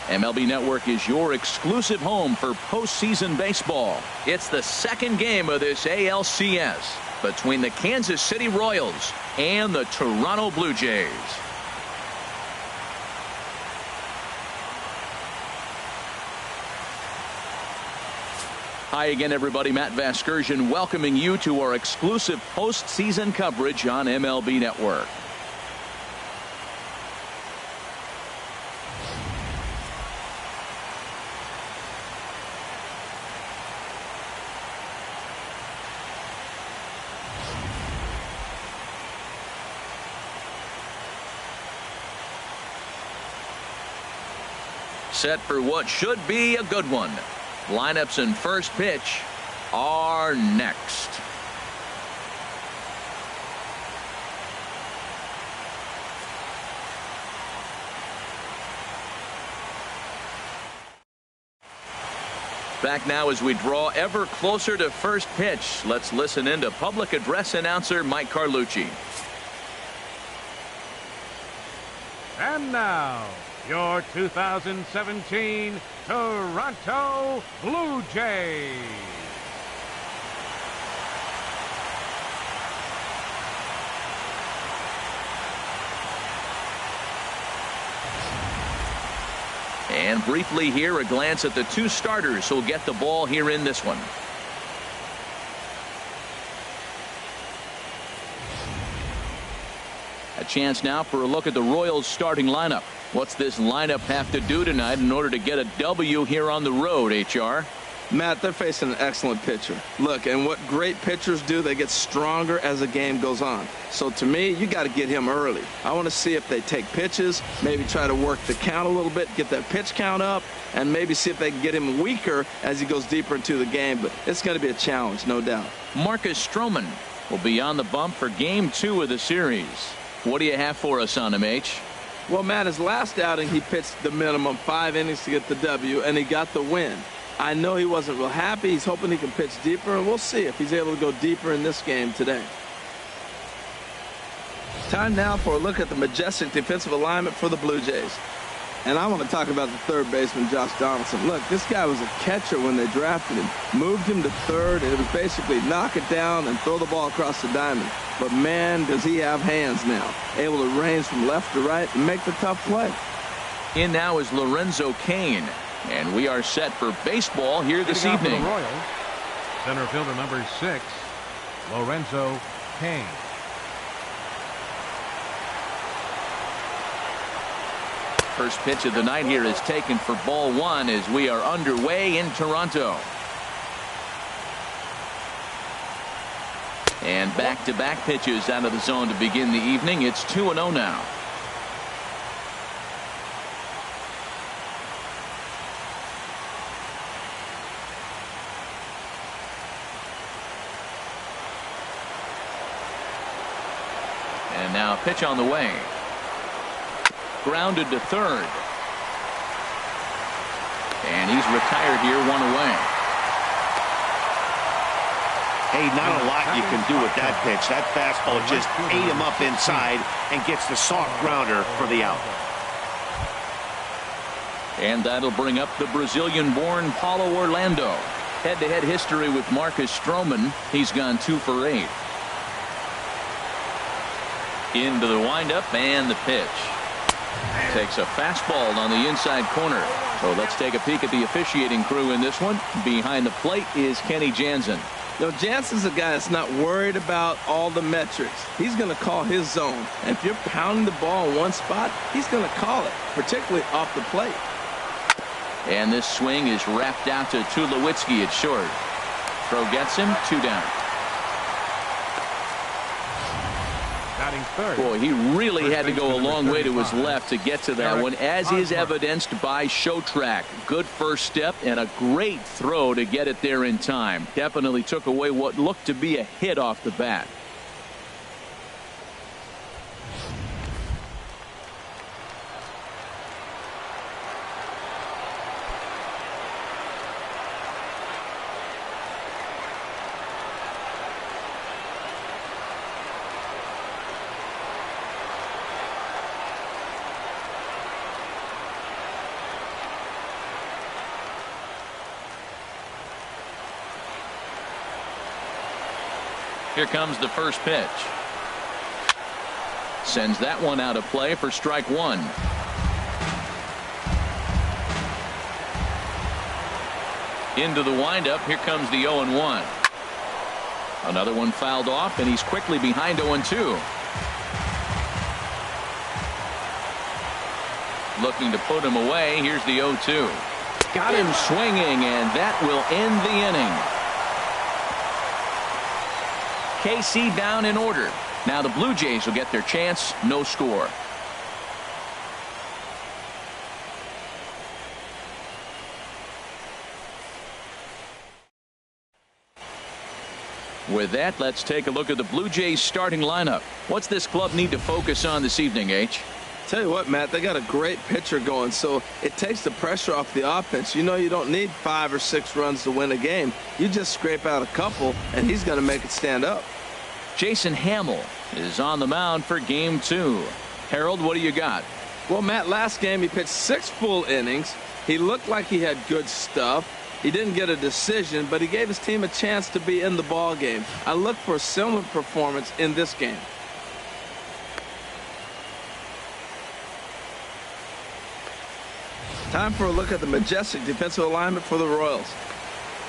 MLB Network is your exclusive home for postseason baseball. It's the second game of this ALCS between the Kansas City Royals and the Toronto Blue Jays. Hi again, everybody. Matt Vasgersian welcoming you to our exclusive postseason coverage on MLB Network. Set for what should be a good one. Lineups and first pitch are next. Back now as we draw ever closer to first pitch. Let's listen in to public address announcer Mike Carlucci. And now, your 2017 Toronto Blue Jays. And briefly here, a glance at the two starters who'll get the ball here in this one. A chance now for a look at the Royals starting lineup. What's this lineup have to do tonight in order to get a W here on the road, HR? Matt, they're facing an excellent pitcher. Look, and what great pitchers do, they get stronger as the game goes on. So to me, you got to get him early. I want to see if they take pitches, maybe try to work the count a little bit, get that pitch count up, and maybe see if they can get him weaker as he goes deeper into the game. But it's going to be a challenge, no doubt. Marcus Stroman will be on the bump for Game 2 of the series. What do you have for us on him, H? Well, Matt, his last outing, he pitched the minimum 5 innings to get the W, and he got the win. I know he wasn't real happy. He's hoping he can pitch deeper, and we'll see if he's able to go deeper in this game today. Time now for a look at the majestic defensive alignment for the Blue Jays. And I want to talk about the third baseman, Josh Donaldson. Look, this guy was a catcher when they drafted him. Moved him to third, and it was basically knock it down and throw the ball across the diamond. But, man, does he have hands now. Able to range from left to right and make the tough play. In now is Lorenzo Cain. And we are set for baseball here this evening. For the Royals, center fielder number 6, Lorenzo Cain. First pitch of the night here is taken for ball 1 as we are underway in Toronto. And back-to-back pitches out of the zone to begin the evening. It's 2-0 now. And now a pitch on the way. Grounded to third. And he's retired here, 1 away. Hey, not a lot you can do with that pitch. That fastball just ate him up inside and gets the soft grounder for the out. And that'll bring up the Brazilian-born Paulo Orlando. Head-to-head history with Marcus Stroman. He's gone 2 for 8. Into the windup and the pitch. Takes a fastball on the inside corner. So let's take a peek at the officiating crew in this one. Behind the plate is Kenny Jansen. Now, Jansen's a guy that's not worried about all the metrics. He's going to call his zone. And if you're pounding the ball in one spot, he's going to call it, particularly off the plate. And this swing is wrapped out to Tulowitzki at short. Throw gets him, 2 down. Boy, he really had to go a long way to his left to get to that one, as is evidenced by Show Track. Good first step and a great throw to get it there in time. Definitely took away what looked to be a hit off the bat. Here comes the first pitch. Sends that one out of play for strike one. Into the windup. Here comes the 0-1. Another one fouled off, and he's quickly behind 0-2. Looking to put him away. Here's the 0-2. Got him swinging, and that will end the inning. KC down in order. Now the Blue Jays will get their chance. No score. With that, let's take a look at the Blue Jays starting lineup. What's this club need to focus on this evening, H? Tell you what, Matt, they got a great pitcher going, so it takes the pressure off the offense. You know you don't need 5 or 6 runs to win a game. You just scrape out a couple, and he's going to make it stand up. Jason Hamill is on the mound for game 2. Harold, what do you got? Well, Matt, last game he pitched 6 full innings. He looked like he had good stuff. He didn't get a decision, but he gave his team a chance to be in the ball game. I look for a similar performance in this game. Time for a look at the majestic defensive alignment for the Royals.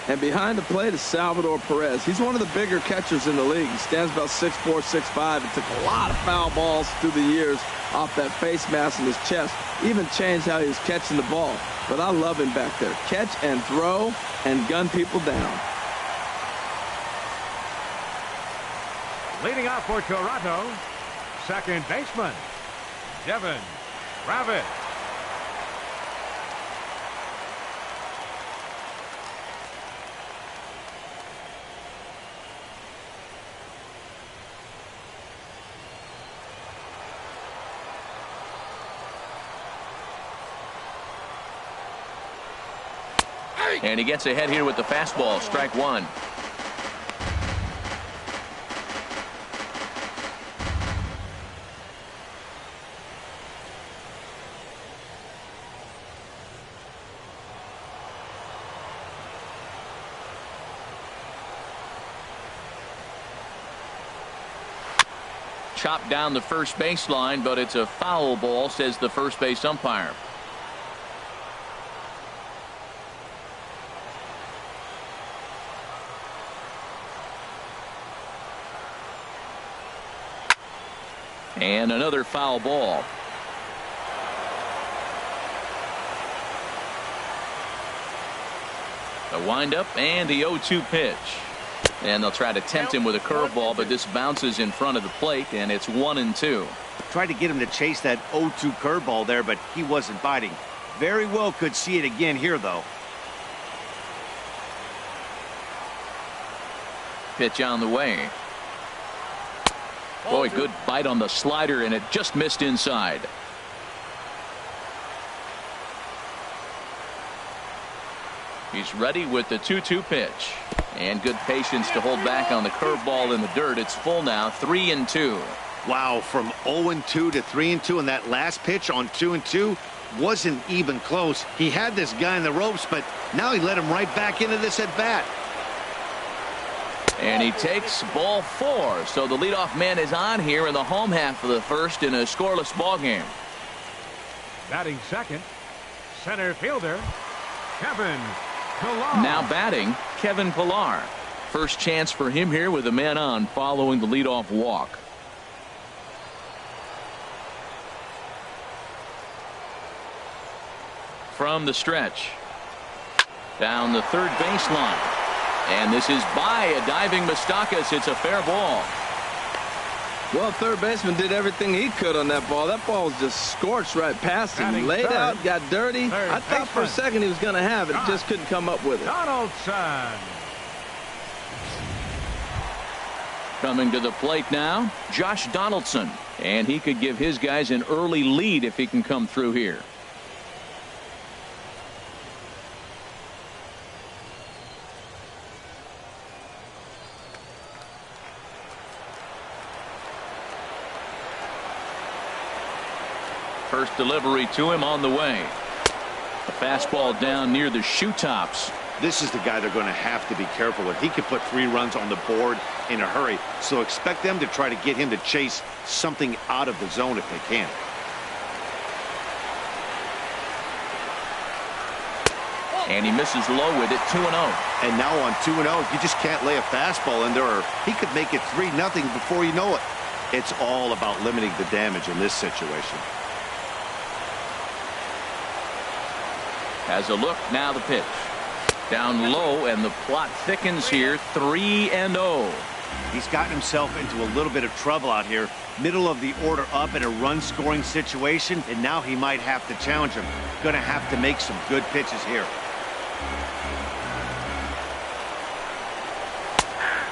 And behind the plate is Salvador Perez. He's one of the bigger catchers in the league. He stands about 6'4", 6'5". It took a lot of foul balls through the years off that face mask in his chest. Even changed how he was catching the ball. But I love him back there. Catch and throw and gun people down. Leading off for Toronto, second baseman, Devin Rabbit. And he gets ahead here with the fastball. Strike one. Chopped down the first baseline, but it's a foul ball, says the first base umpire. And another foul ball. The windup and the 0-2 pitch. And they'll try to tempt him with a curveball, but this bounces in front of the plate, and it's 1-2. Tried to get him to chase that 0-2 curveball there, but he wasn't biting. Very well could see it again here, though. Pitch on the way. Boy, good bite on the slider, and it just missed inside. He's ready with the 2-2 pitch. And good patience to hold back on the curveball in the dirt. It's full now, 3-2. Wow, from 0-2 to 3-2, and that last pitch on 2-2 wasn't even close. He had this guy in the ropes, but now he let him right back into this at bat. And he takes ball 4. So the leadoff man is on here in the home half of the first in a scoreless ball game. Batting second, center fielder, Kevin Pillar. Now batting, Kevin Pillar. First chance for him here with a man on following the leadoff walk. From the stretch. Down the third baseline. And this is by a diving Moustakas. It's a fair ball. Well, third baseman did everything he could on that ball. That ball was just scorched right past him. He laid out, got dirty. I thought for a second he was going to have it. Just couldn't come up with it. Donaldson. Coming to the plate now, Josh Donaldson. And he could give his guys an early lead if he can come through here. First delivery to him on the way. A fastball down near the shoe tops. This is the guy they're going to have to be careful with. He can put 3 runs on the board in a hurry, so expect them to try to get him to chase something out of the zone if they can. And he misses low with it, 2-0. And now on 2-0, you just can't lay a fastball in there, or he could make it 3-0 before you know it. It's all about limiting the damage in this situation. Has a look, now the pitch. Down low, and the plot thickens here, 3-0. He's gotten himself into a little bit of trouble out here. Middle of the order up in a run-scoring situation, and now he might have to challenge him. Going to have to make some good pitches here.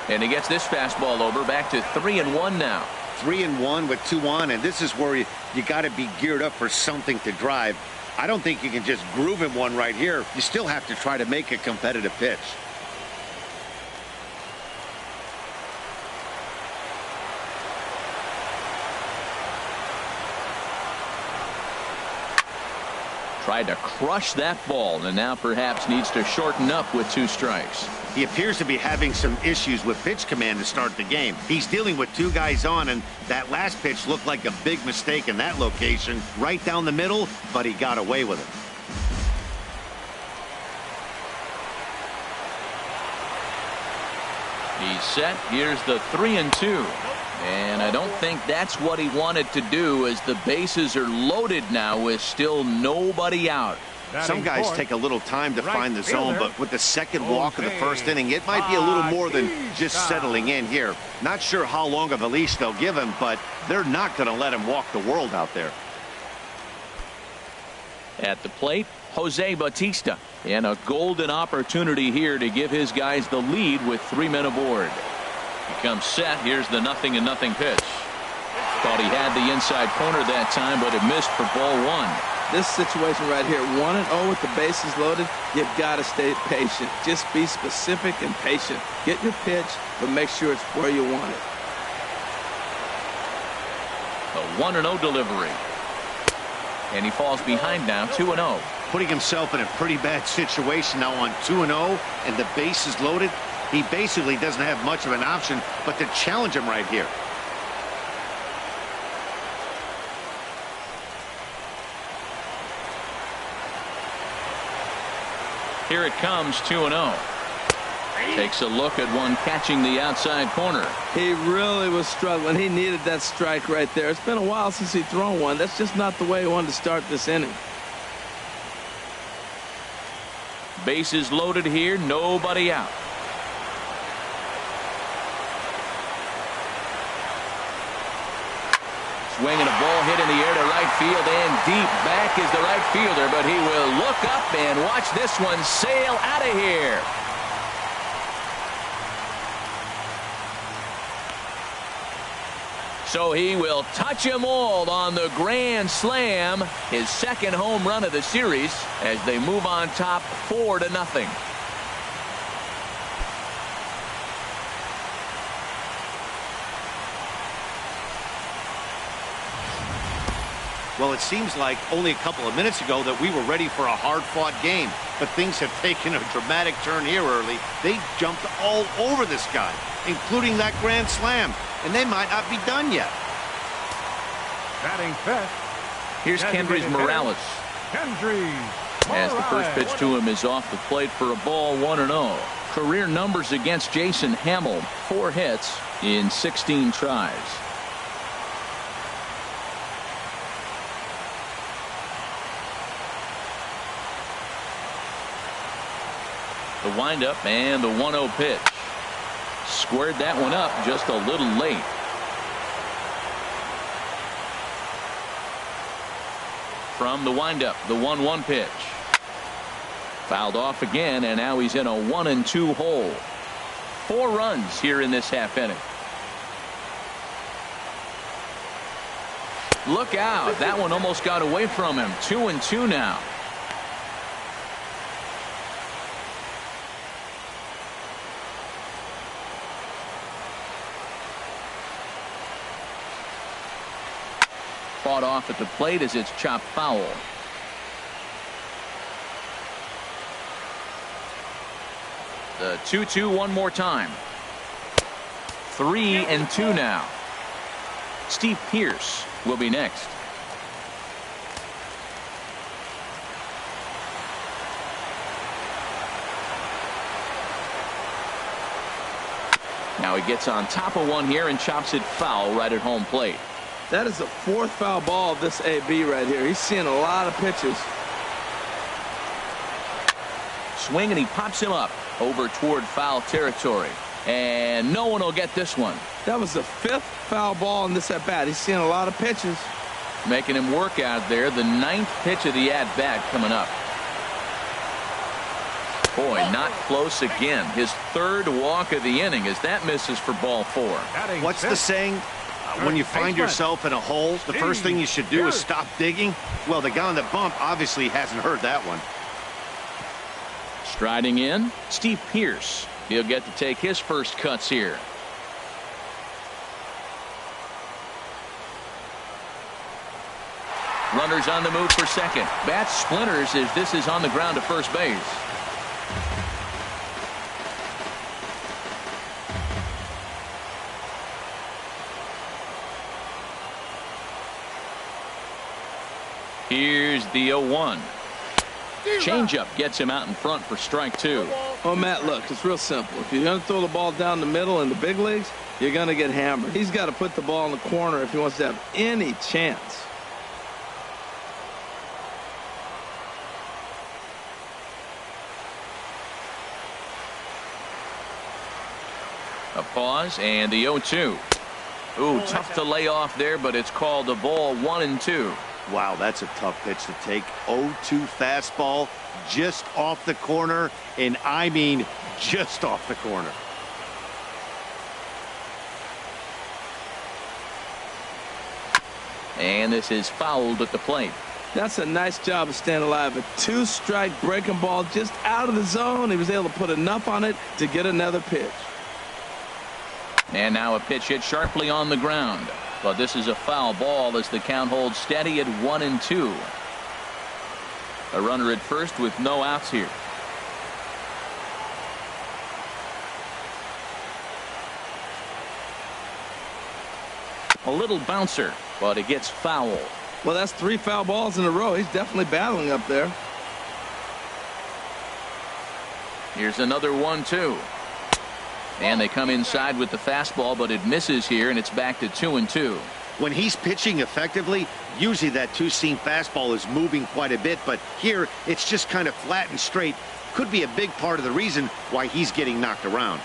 And he gets this fastball over, back to 3-1 now. 3-1 with 2 on, and this is where you got to be geared up for something to drive. I don't think you can just groove him one right here. You still have to try to make a competitive pitch. Tried to crush that ball, and now perhaps needs to shorten up with 2 strikes. He appears to be having some issues with pitch command to start the game. He's dealing with 2 guys on, and that last pitch looked like a big mistake in that location, right down the middle, but he got away with it. He's set. Here's the 3-2. And I don't think that's what he wanted to do, as the bases are loaded now with still nobody out. Some guys take a little time to find the zone, but with the second walk of the first inning, it might be a little more than just settling in here. Not sure how long of a leash they'll give him, but they're not going to let him walk the world out there. At the plate, Jose Bautista, and a golden opportunity here to give his guys the lead with 3 men aboard. He comes set. Here's the 0-0 pitch. Thought he had the inside corner that time, but it missed for ball 1. This situation right here, 1-0 with the bases loaded, you've got to stay patient. Just be specific and patient. Get your pitch, but make sure it's where you want it. A 1-0 delivery. And he falls behind now, 2-0. Putting himself in a pretty bad situation now on 2-0, and the bases loaded. He basically doesn't have much of an option but to challenge him right here. Here it comes, 2-0. Takes a look at one catching the outside corner. He really was struggling. He needed that strike right there. It's been a while since he's thrown one. That's just not the way he wanted to start this inning. Bases loaded here, nobody out. Swinging a ball hit in the air to right field, and deep back is the right fielder, but he will look up and watch this one sail out of here. So he will touch them all on the grand slam, his second home run of the series, as they move on top 4-0. Well, it seems like only a couple of minutes ago that we were ready for a hard-fought game, but things have taken a dramatic turn here early. They jumped all over this guy, including that grand slam, and they might not be done yet. Batting fifth. Here's Kendrys Morales. As the first pitch to him is off the plate for a ball, 1-0. Career numbers against Jason Hamill, 4 hits in 16 tries. The windup and the 1-0 pitch. Squared that one up just a little late. From the windup, the 1-1 pitch. Fouled off again, and now he's in a 1-2 hole. 4 runs here in this half inning. Look out. That one almost got away from him. 2-2 now. Fought off at the plate as it's chopped foul. The 2-2 one more time. 3-2 now. Steve Pearce will be next. Now he gets on top of one here and chops it foul right at home plate. That is the 4th foul ball of this AB right here. He's seeing a lot of pitches. Swing, and he pops him up over toward foul territory. And no one will get this one. That was the 5th foul ball in this at-bat. He's seeing a lot of pitches. Making him work out there. The 9th pitch of the at-bat coming up. Boy, not close again. His 3rd walk of the inning as that misses for ball 4. What's the saying? When you find yourself in a hole, the first thing you should do is stop digging. Well, the guy on the bump obviously hasn't heard that one. Striding in, Steve Pearce. He'll get to take his first cuts here. Runners on the move for second. Bat splinters as this is on the ground to first base. Here's the 0-1. Changeup gets him out in front for strike 2. Oh, Matt, look, it's real simple. If you're going to throw the ball down the middle in the big leagues, you're going to get hammered. He's got to put the ball in the corner if he wants to have any chance. A pause and the 0-2. Ooh, tough to lay off there, but it's called a ball 1-2. Wow, that's a tough pitch to take. 0-2 fastball just off the corner, and I mean just off the corner. And this is fouled at the plate. That's a nice job of staying alive. A 2-strike breaking ball just out of the zone. He was able to put enough on it to get another pitch. And now a pitch hit sharply on the ground. But this is a foul ball as the count holds steady at 1-2. A runner at first with no outs here. A little bouncer, but it gets foul. Well, that's 3 foul balls in a row. He's definitely battling up there. Here's another 1-2. And they come inside with the fastball, but it misses here, and it's back to 2-2. When he's pitching effectively, usually that two-seam fastball is moving quite a bit, but here it's just kind of flat and straight. Could be a big part of the reason why he's getting knocked around.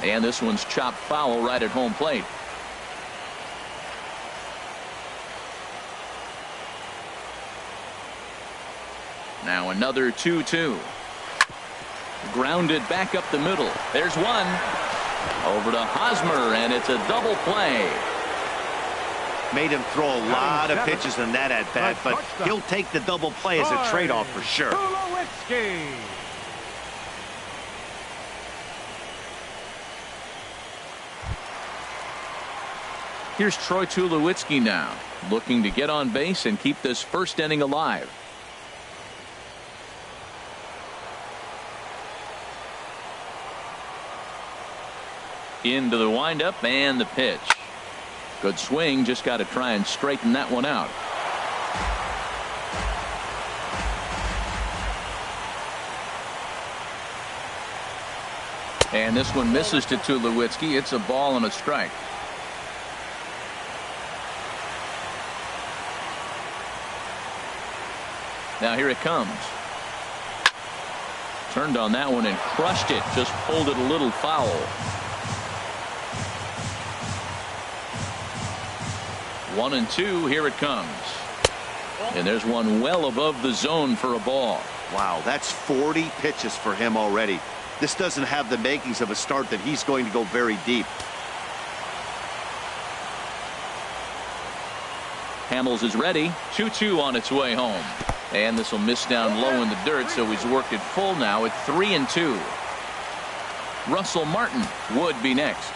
And this one's chopped foul right at home plate. Now another 2-2. Grounded back up the middle. There's one. Over to Hosmer, and it's a double play. Made him throw a lot of pitches in that at-bat, but he'll take the double play as a trade-off for sure. Here's Troy Tulowitzki now, looking to get on base and keep this first inning alive. Into the windup and the pitch. Good swing, just got to try and straighten that one out. And this one misses to Tulowitzki. It's a ball and a strike. Now here it comes. Turned on that one and crushed it. Just pulled it a little foul. 1-2. Here it comes. And there's one well above the zone for a ball. Wow, that's 40 pitches for him already. This doesn't have the makings of a start that he's going to go very deep. Hamels is ready. 2-2 on its way home. And this will miss down low in the dirt, so he's worked it full now at 3-2. Russell Martin would be next.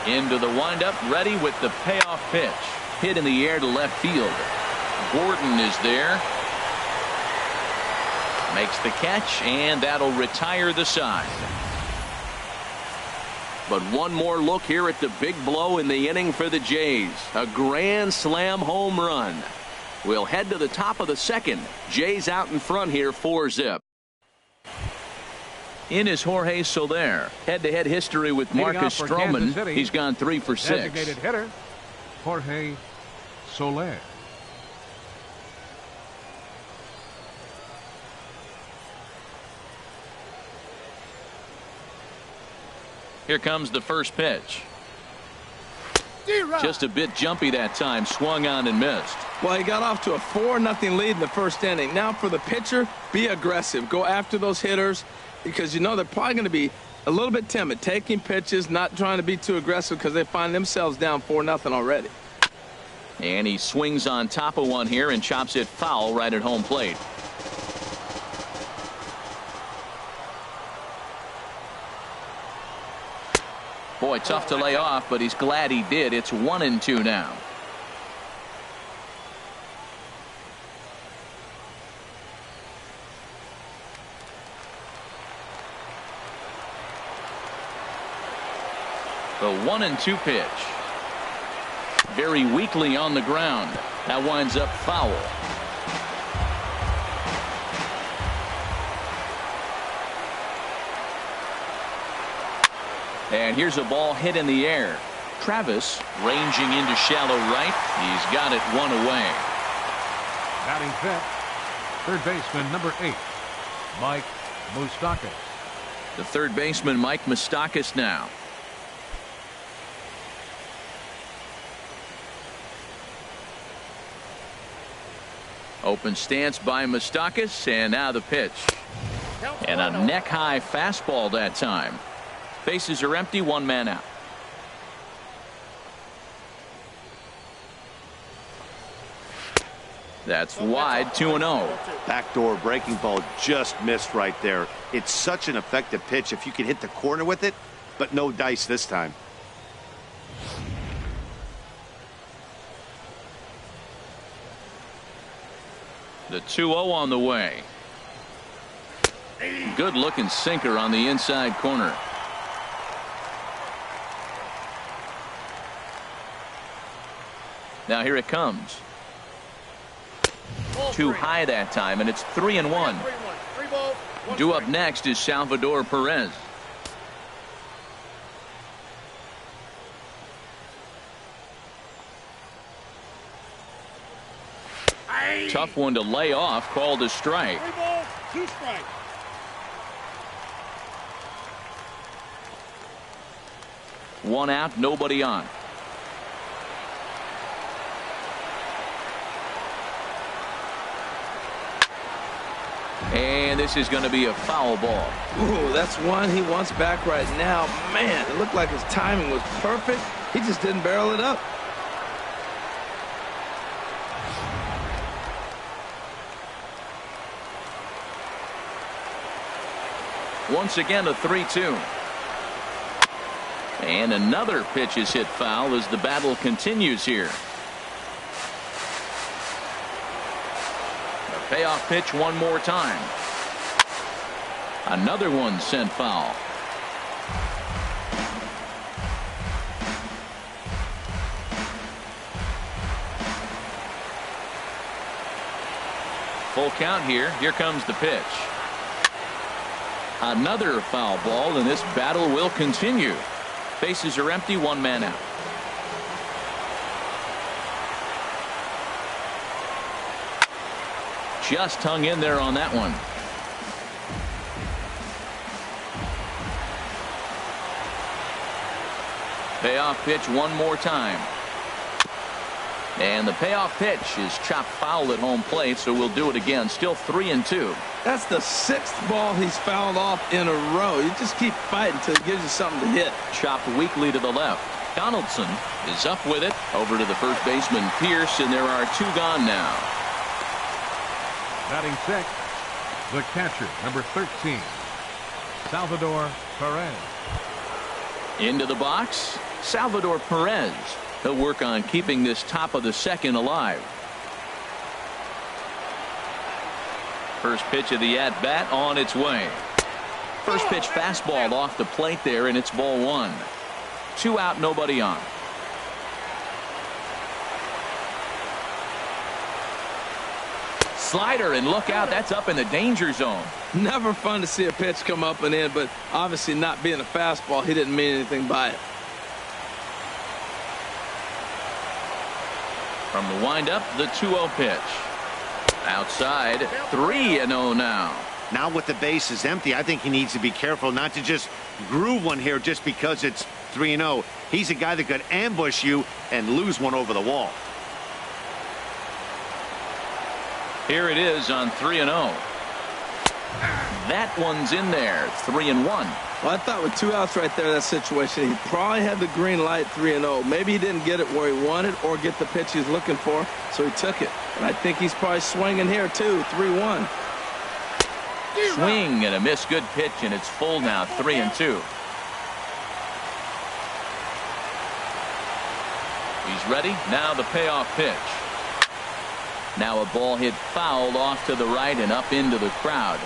Into the windup, ready with the payoff pitch. hit in the air to left field. Gordon is there. Makes the catch, and that'll retire the side. But one more look here at the big blow in the inning for the Jays. A grand slam home run. We'll head to the top of the second. Jays out in front here, 4-zip. In is Jorge Soler. Head-to-head history with Marcus Stroman. He's gone 3 for 6. Designated hitter, Jorge Soler. Here comes the first pitch. Just a bit jumpy that time. Swung on and missed. Well, he got off to a 4-0 lead in the first inning. Now for the pitcher, be aggressive. Go after those hitters because you know they're probably going to be a little bit timid. Taking pitches, not trying to be too aggressive because they find themselves down 4-0 already. And he swings on top of one here and chops it foul right at home plate. Boy, tough to lay off, but he's glad he did. It's 1-2 now. The 1-2 pitch. Very weakly on the ground. That winds up foul. And here's a ball hit in the air. Travis ranging into shallow right. He's got it one away. Batting fifth, third baseman number 8, Mike Moustakas. The third baseman Mike Moustakas now. Open stance by Moustakas, and now the pitch. And a neck-high fastball that time. Bases are empty, one man out. That's wide, 2-0. Backdoor breaking ball just missed right there. It's such an effective pitch if you can hit the corner with it, but no dice this time. The 2-0 on the way. Good looking sinker on the inside corner. Now here it comes. Too high that time, and it's 3-1. Due up next is Salvador Perez. Tough one to lay off, called a strike. 2 strikes. One out, nobody on. And this is going to be a foul ball. Ooh, that's one he wants back right now. Man, it looked like his timing was perfect. He just didn't barrel it up. Once again, a 3-2. And another pitch is hit foul as the battle continues here. A payoff pitch one more time. Another one sent foul. Full count here. Here comes the pitch. Another foul ball, and this battle will continue. Bases are empty, one man out. Just hung in there on that one. Payoff pitch one more time. And the payoff pitch is chopped foul at home plate, so we'll do it again. Still 3-2. That's the 6th ball he's fouled off in a row. You just keep fighting until he gives you something to hit. Chopped weakly to the left. Donaldson is up with it. Over to the first baseman, Pierce, and there are 2 gone now. Batting sixth, the catcher, number 13, Salvador Perez. Into the box, Salvador Perez. He'll work on keeping this top of the second alive. First pitch of the at-bat on its way. First pitch fastball off the plate there, and it's ball one. 2 out, nobody on. Slider, and look out, that's up in the danger zone. Never fun to see a pitch come up and in, but obviously not being a fastball, he didn't mean anything by it. From the windup, the 2-0 pitch. Outside, 3-0 now. Now with the bases empty, I think he needs to be careful not to just groove one here just because it's 3-0. He's a guy that could ambush you and lose one over the wall. Here it is on 3-0. That one's in there. 3-1. Well, I thought with 2 outs right there, that situation, he probably had the green light 3-0. Maybe he didn't get it where he wanted or get the pitch he's looking for, so he took it. And I think he's probably swinging here, too. 3-1. Swing and a miss. Good pitch, and it's full now. 3-2. He's ready. Now the payoff pitch. Now a ball hit foul off to the right and up into the crowd.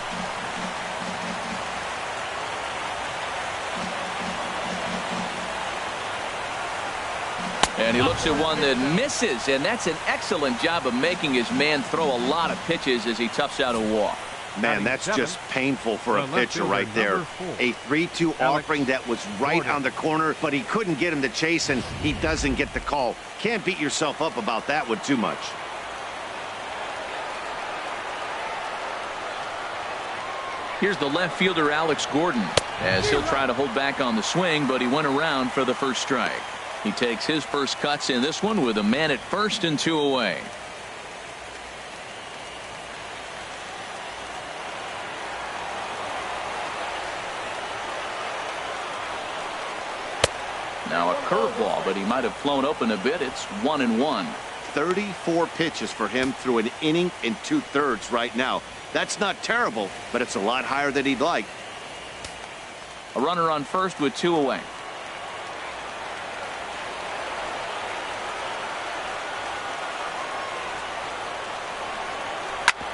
And he looks at one that misses, and that's an excellent job of making his man throw a lot of pitches as he toughs out a walk. Man, that's just painful for a pitcher right there. A 3-2 offering that was right on the corner, but he couldn't get him to chase, and he doesn't get the call. Can't beat yourself up about that one too much. Here's the left fielder, Alex Gordon, as he'll try to hold back on the swing, but he went around for the first strike. He takes his first cuts in this one with a man at first and 2 away. Now a curveball, but he might have flown open a bit. It's 1-1. 34 pitches for him through an inning and 2/3 right now. That's not terrible, but it's a lot higher than he'd like. A runner on first with 2 away.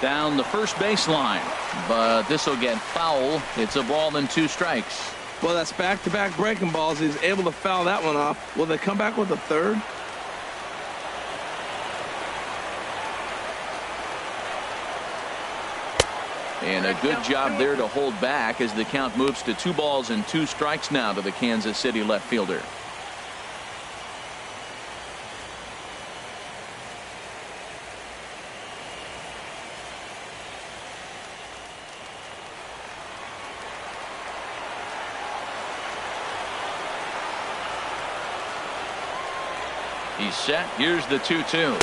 Down the first baseline, but this will get foul. It's a ball and 2 strikes. Well, that's back-to-back breaking balls. He's able to foul that one off. Will they come back with a third? And a good job there to hold back as the count moves to 2 balls and 2 strikes now to the Kansas City left fielder. He's set. Here's the 2-2.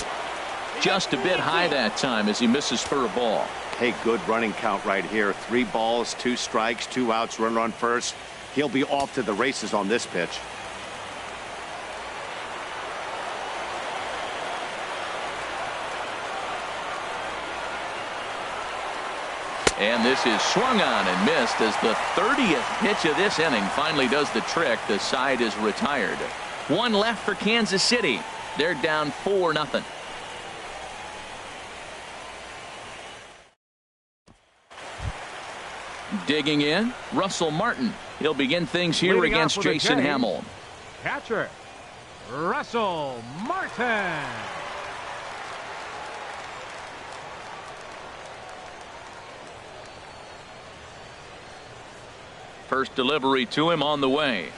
Just a bit high that time as he misses for a ball. Hey, good running count right here. 3 balls, 2 strikes, 2 outs, runner on first. He'll be off to the races on this pitch. And this is swung on and missed as the 30th pitch of this inning finally does the trick. The side is retired. 1 left for Kansas City. They're down 4-0. Digging in, Russell Martin. He'll begin things here Leading against Jason Hamill. Catcher, Russell Martin. First delivery to him on the way.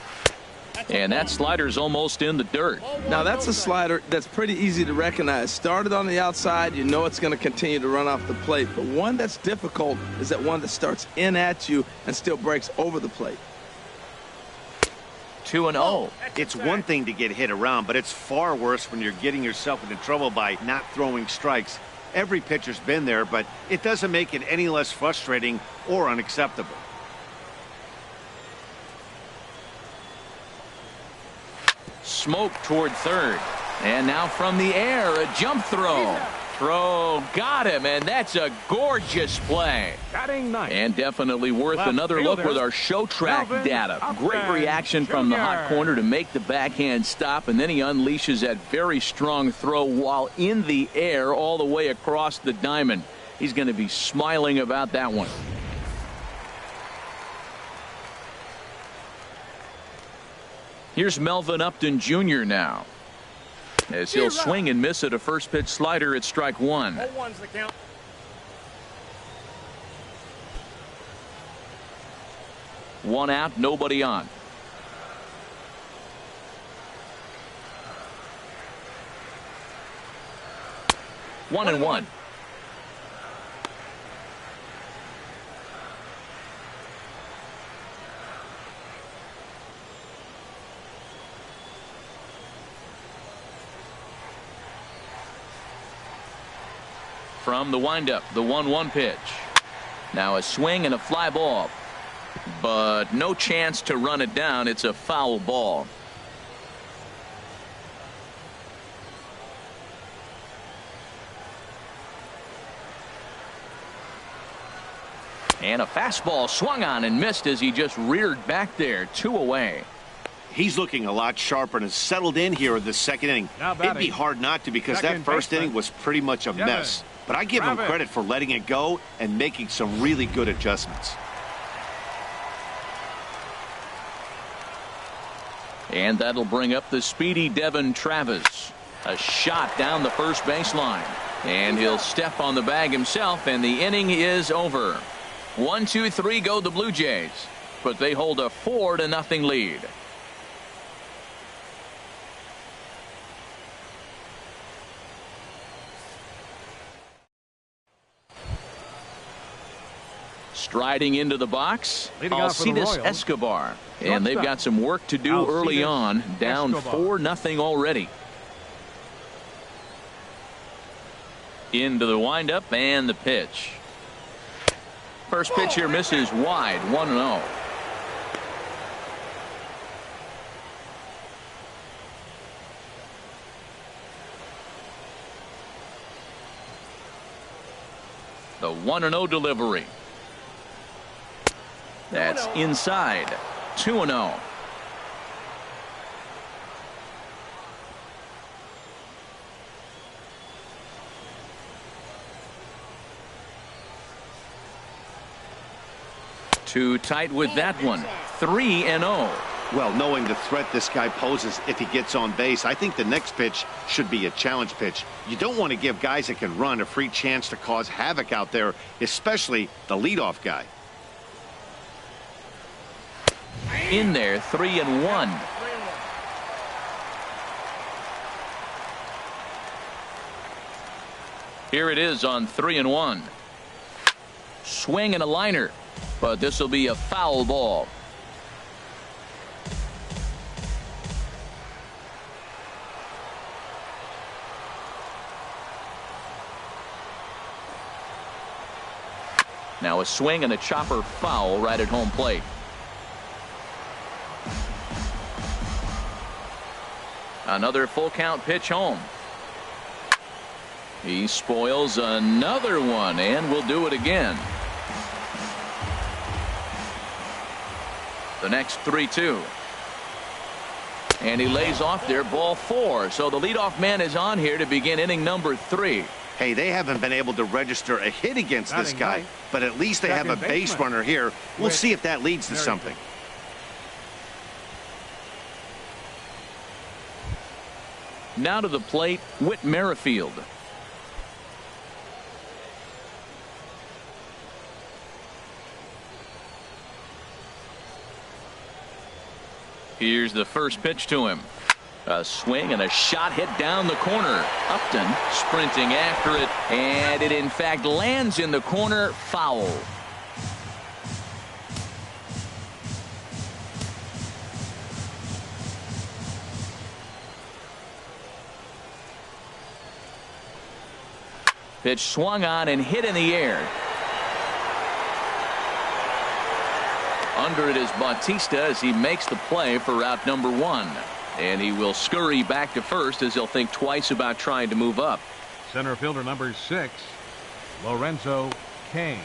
And that slider's almost in the dirt. Now that's a slider that's pretty easy to recognize. Started on the outside, you know it's going to continue to run off the plate. But one that's difficult is that one that starts in at you and still breaks over the plate. 2-0. It's one thing to get hit around, but it's far worse when you're getting yourself into trouble by not throwing strikes. Every pitcher's been there, but it doesn't make it any less frustrating or unacceptable. Smoke toward third. And now from the air, a jump throw. throw got him, and that's a gorgeous play. Batting ninth. And definitely worth Left another look fielder, with our show track Melvin data. Great Upton reaction from the hot Jr. corner to make the backhand stop, and then he unleashes that very strong throw while in the air all the way across the diamond. He's going to be smiling about that one. Here's Melvin Upton Jr. now, as he'll swing and miss at a first pitch slider at strike one. 0-1's the count. One out, nobody on. One and one. From the windup, the 1-1 pitch. Now a swing and a fly ball, but no chance to run it down. It's a foul ball. And a fastball swung on and missed as he just reared back there. 2 away. He's looking a lot sharper and has settled in here in the second inning. It'd be hard not to, because that first inning was pretty much a mess. But I give him credit for letting it go and making some really good adjustments. And that'll bring up the speedy Devin Travis. A shot down the first baseline. And he'll step on the bag himself, and the inning is over. 1, 2, 3 go the Blue Jays, but they hold a 4-0 lead. Striding into the box, Alcides Escobar, and they've got some work to do early on, down 4-0 already. Into the windup and the pitch. First pitch here misses wide, 1-0. The 1-0 delivery. That's inside. 2-0. Too tight with that one. 3-0. Well, knowing the threat this guy poses if he gets on base, I think the next pitch should be a challenge pitch. You don't want to give guys that can run a free chance to cause havoc out there, especially the leadoff guy. In there, 3-1. Here it is on 3-1. Swing and a liner, but this will be a foul ball. Now a swing and a chopper foul right at home plate. Another full count pitch home. He spoils another one and will do it again. The next 3-2. And he lays off there, ball 4. So the leadoff man is on here to begin inning number 3. Hey, they haven't been able to register a hit against this guy, but at least they have a base runner here. We'll see if that leads to something. Now to the plate, Whit Merrifield. Here's the first pitch to him. A swing and a shot hit down the corner. Upton sprinting after it, and it in fact lands in the corner. Foul. Pitch swung on and hit in the air. Under it is Bautista as he makes the play for out number 1. And he will scurry back to first as he'll think twice about trying to move up. Center fielder number 6, Lorenzo Cain.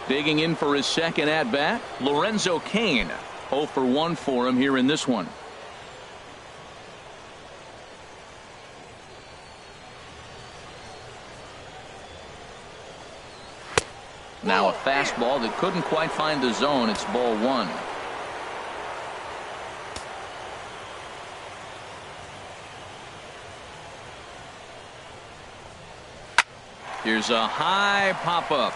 Digging in for his second at bat, Lorenzo Cain. 0 for 1 for him here in this one. Now a fastball that couldn't quite find the zone. It's ball 1. Here's a high pop-up.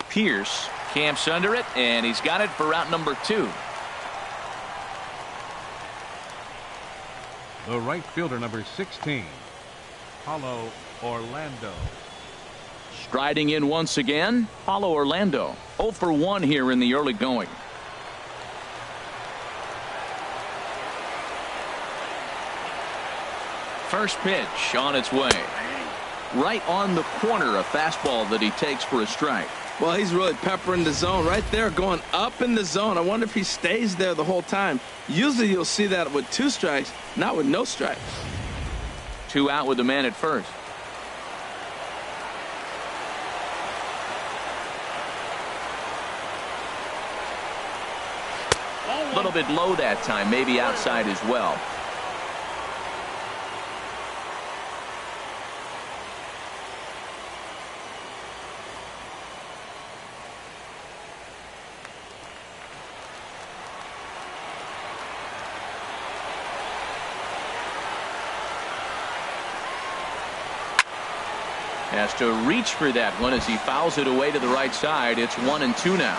Pierce camps under it, and he's got it for out number 2. The right fielder number 16, Paulo Orlando. Striding in once again, Paulo Orlando. 0 for 1 here in the early going. First pitch on its way. Right on the corner, a fastball that he takes for a strike. Well, he's really peppering the zone right there, going up in the zone. I wonder if he stays there the whole time. Usually you'll see that with 2 strikes, not with no strikes. 2 out with the man at first. A little bit low that time, maybe outside as well. Has to reach for that one as he fouls it away to the right side. It's 1-2 now.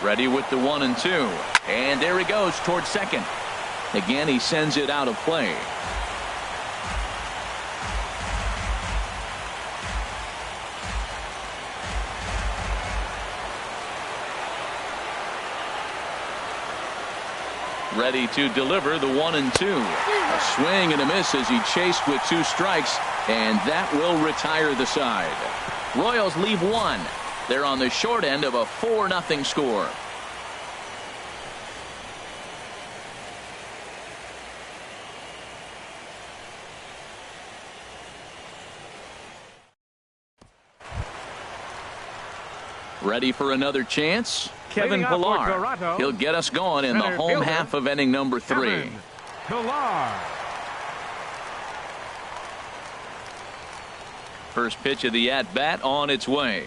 Ready with the 1-2. And there he goes towards second. Again, he sends it out of play. Ready to deliver the 1-2. A swing and a miss as he chased with 2 strikes, and that will retire the side. Royals leave 1. They're on the short end of a 4-0 score. Ready for another chance? Kevin Pillar. He'll get us going in the home half of inning number 3. Pillar. First pitch of the at-bat on its way.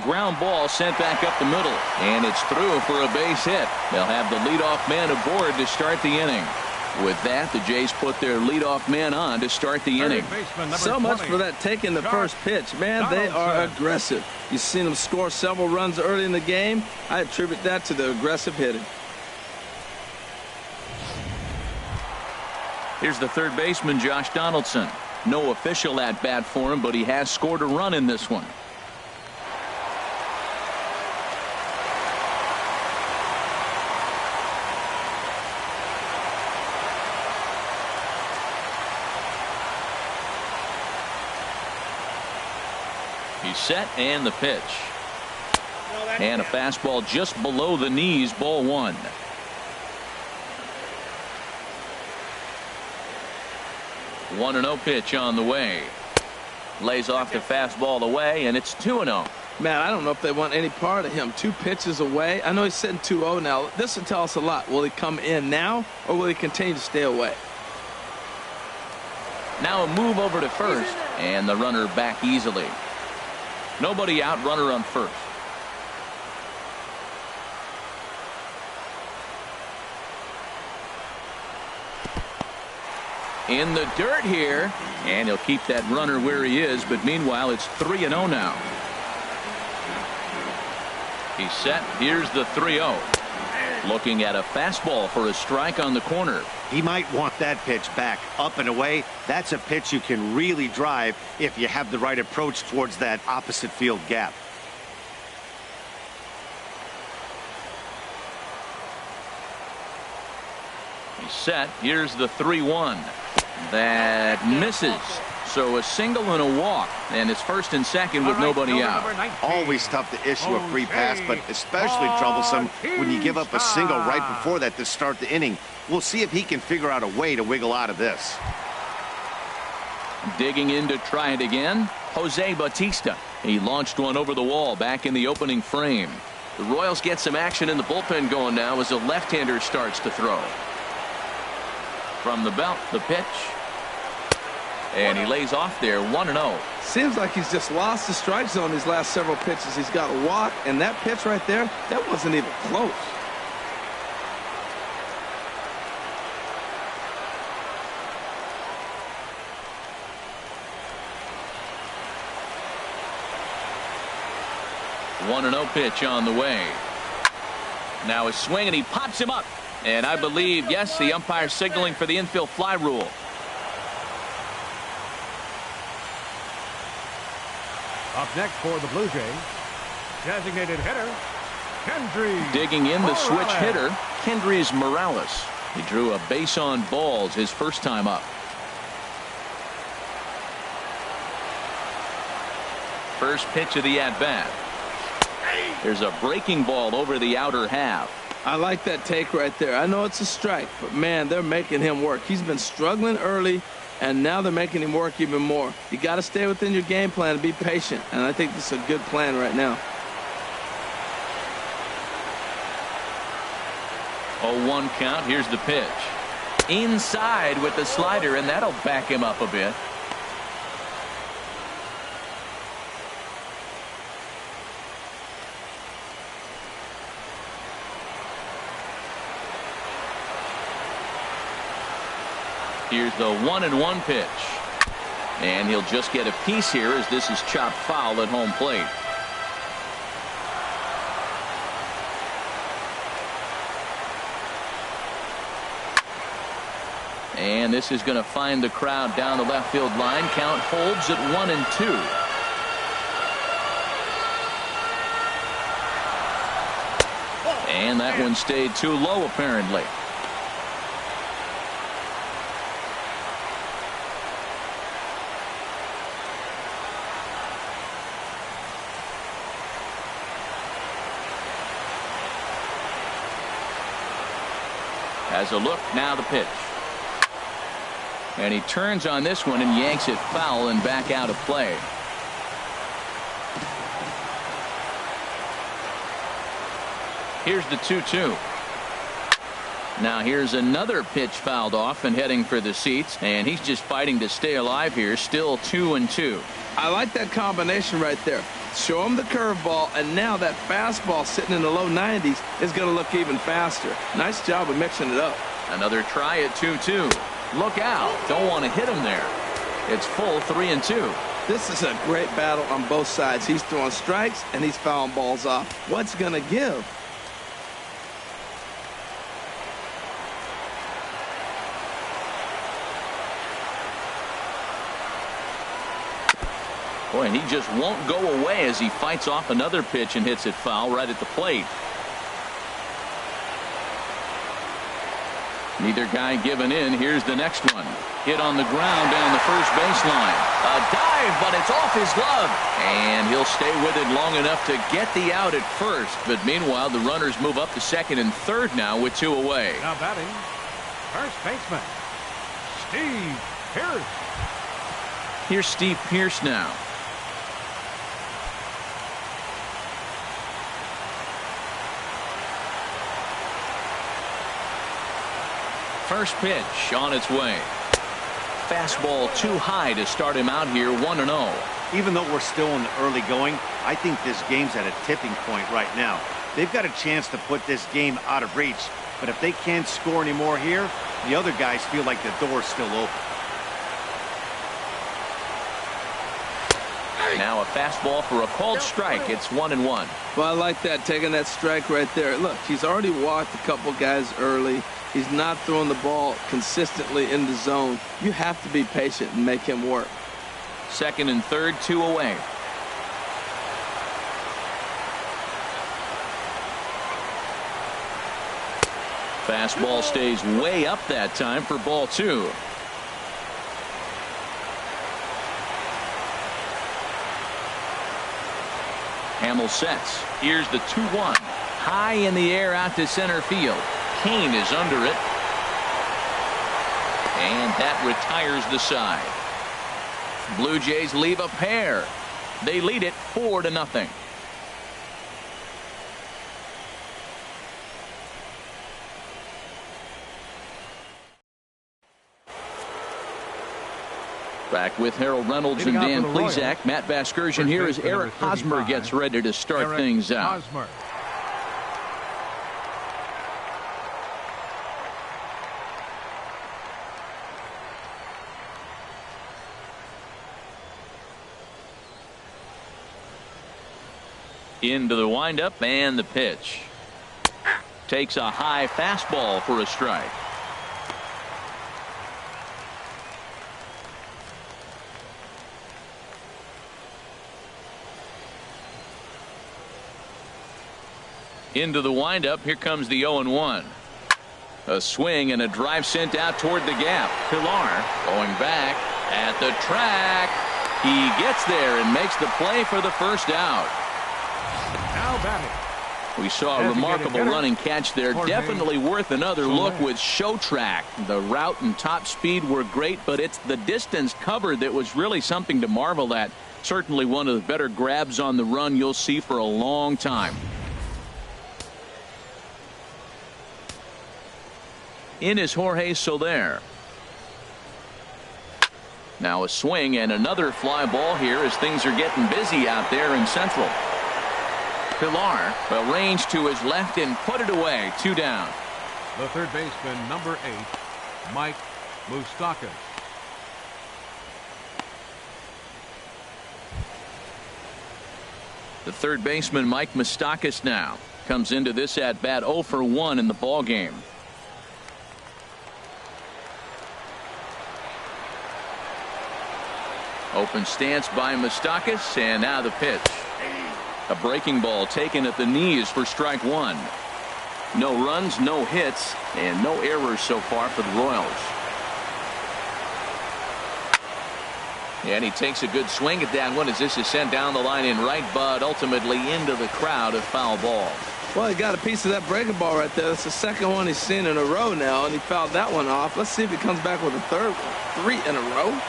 Ground ball sent back up the middle, and it's through for a base hit. They'll have the leadoff man aboard to start the inning. With that, the Jays put their leadoff man on to start the inning. So much for that taking the first pitch. Man, they are aggressive. You've seen them score several runs early in the game. I attribute that to the aggressive hitting. Here's the third baseman, Josh Donaldson. No official at-bat for him, but he has scored a run in this one. He's set, and the pitch. And a fastball just below the knees, ball 1. One 1-0 pitch on the way. Lays off the fastball away, and it's 2-0. Man, I don't know if they want any part of him. 2 pitches away. I know he's sitting 2-0 now. This will tell us a lot. Will he come in now, or will he continue to stay away? Now a move over to first, and the runner back easily. Nobody out, runner on first. In the dirt here, and he'll keep that runner where he is, but meanwhile it's 3-0 now. He's set. Here's the 3-0. Looking at a fastball for a strike on the corner. He might want that pitch back up and away. That's a pitch you can really drive if you have the right approach towards that opposite field gap. He's set. Here's the 3-1. That misses. So a single and a walk, and it's first and second with nobody out. Always tough to issue a free pass, but especially troublesome when you give up a single right before that to start the inning. We'll see if he can figure out a way to wiggle out of this. Digging in to try it again, Jose Bautista. He launched one over the wall back in the opening frame. The Royals get some action in the bullpen going now as a left-hander starts to throw. From the belt, the pitch. And he lays off there, 1-0. Seems like he's just lost the strike zone these last several pitches. He's got a walk, and that pitch right there, that wasn't even close. One 1-0 pitch on the way. Now a swing, and he pops him up. And I believe, yes, the umpire signaling for the infield fly rule. Up next for the Blue Jays, designated hitter, Kendrys. Digging in the switch hitter, Kendrys Morales. He drew a base on balls his first time up. First pitch of the at-bat. There's a breaking ball over the outer half. I like that take right there. I know it's a strike, but man, they're making him work. He's been struggling early, and now they're making him work even more. You got to stay within your game plan and be patient, and I think this is a good plan right now. 0-1 count. Here's the pitch. Inside with the slider, and that'll back him up a bit. Here's the 1-1 pitch. And he'll just get a piece here as this is chopped foul at home plate. And this is going to find the crowd down the left field line. Count holds at 1-2. And that one stayed too low apparently. Has a look, now the pitch. And he turns on this one and yanks it foul and back out of play. Here's the 2-2. Now here's another pitch fouled off and heading for the seats, and he's just fighting to stay alive here. Still 2-2. I like that combination right there. Show him the curveball, and now that fastball sitting in the low 90s is going to look even faster. Nice job of mixing it up. Another try at 2-2. Look out. Don't want to hit him there. It's full 3-2. This is a great battle on both sides. He's throwing strikes, and he's fouling balls off. What's going to give? Boy, and he just won't go away as he fights off another pitch and hits it foul right at the plate. Neither guy giving in. Here's the next one. Hit on the ground down the first baseline. A dive, but it's off his glove. And he'll stay with it long enough to get the out at first. But meanwhile, the runners move up to second and third now with 2 away. Now batting, first baseman, Steve Pearce. Here's Steve Pearce now. First pitch on its way. Fastball too high to start him out here 1-0. Even though we're still in the early going, I think this game's at a tipping point right now. They've got a chance to put this game out of reach, but if they can't score any more here, the other guys feel like the door's still open. Now a fastball for a called strike. It's 1-1. Well, I like that, taking that strike right there. Look, he's already walked a couple guys early. He's not throwing the ball consistently in the zone. You have to be patient and make him work. Second and third, 2 away. Fastball stays way up that time for ball 2. Hamill sets. Here's the 2-1. High in the air out to center field. Kane is under it. And that retires the side. Blue Jays leave a pair. They lead it 4-0. Back with Harold Reynolds and Dan Plesac. Matt Vasgersian here as Eric Hosmer gets ready to start things out. Into the windup and the pitch. Takes a high fastball for a strike. Into the windup. Here comes the 0-1. A swing and a drive sent out toward the gap. Pilar going back at the track. He gets there and makes the play for the first out. Now batting. We saw a remarkable running catch there. Definitely worth another look with Showtrack. The route and top speed were great, but it's the distance covered that was really something to marvel at. Certainly one of the better grabs on the run you'll see for a long time. In is Jorge Soler. Now a swing and another fly ball here as things are getting busy out there in Central. Pilar will range to his left and put it away. 2 down. The third baseman, number 8, Mike Moustakas. The third baseman, Mike Moustakas, now comes into this at bat 0 for 1 in the ball game. Open stance by Moustakas, and now the pitch. A breaking ball taken at the knees for strike 1. No runs, no hits, and no errors so far for the Royals. And he takes a good swing at that one as this is sent down the line in right, but ultimately into the crowd, a foul ball. Well, he got a piece of that breaking ball right there. That's the second one he's seen in a row now, and he fouled that one off. Let's see if he comes back with a third one. 3 in a row.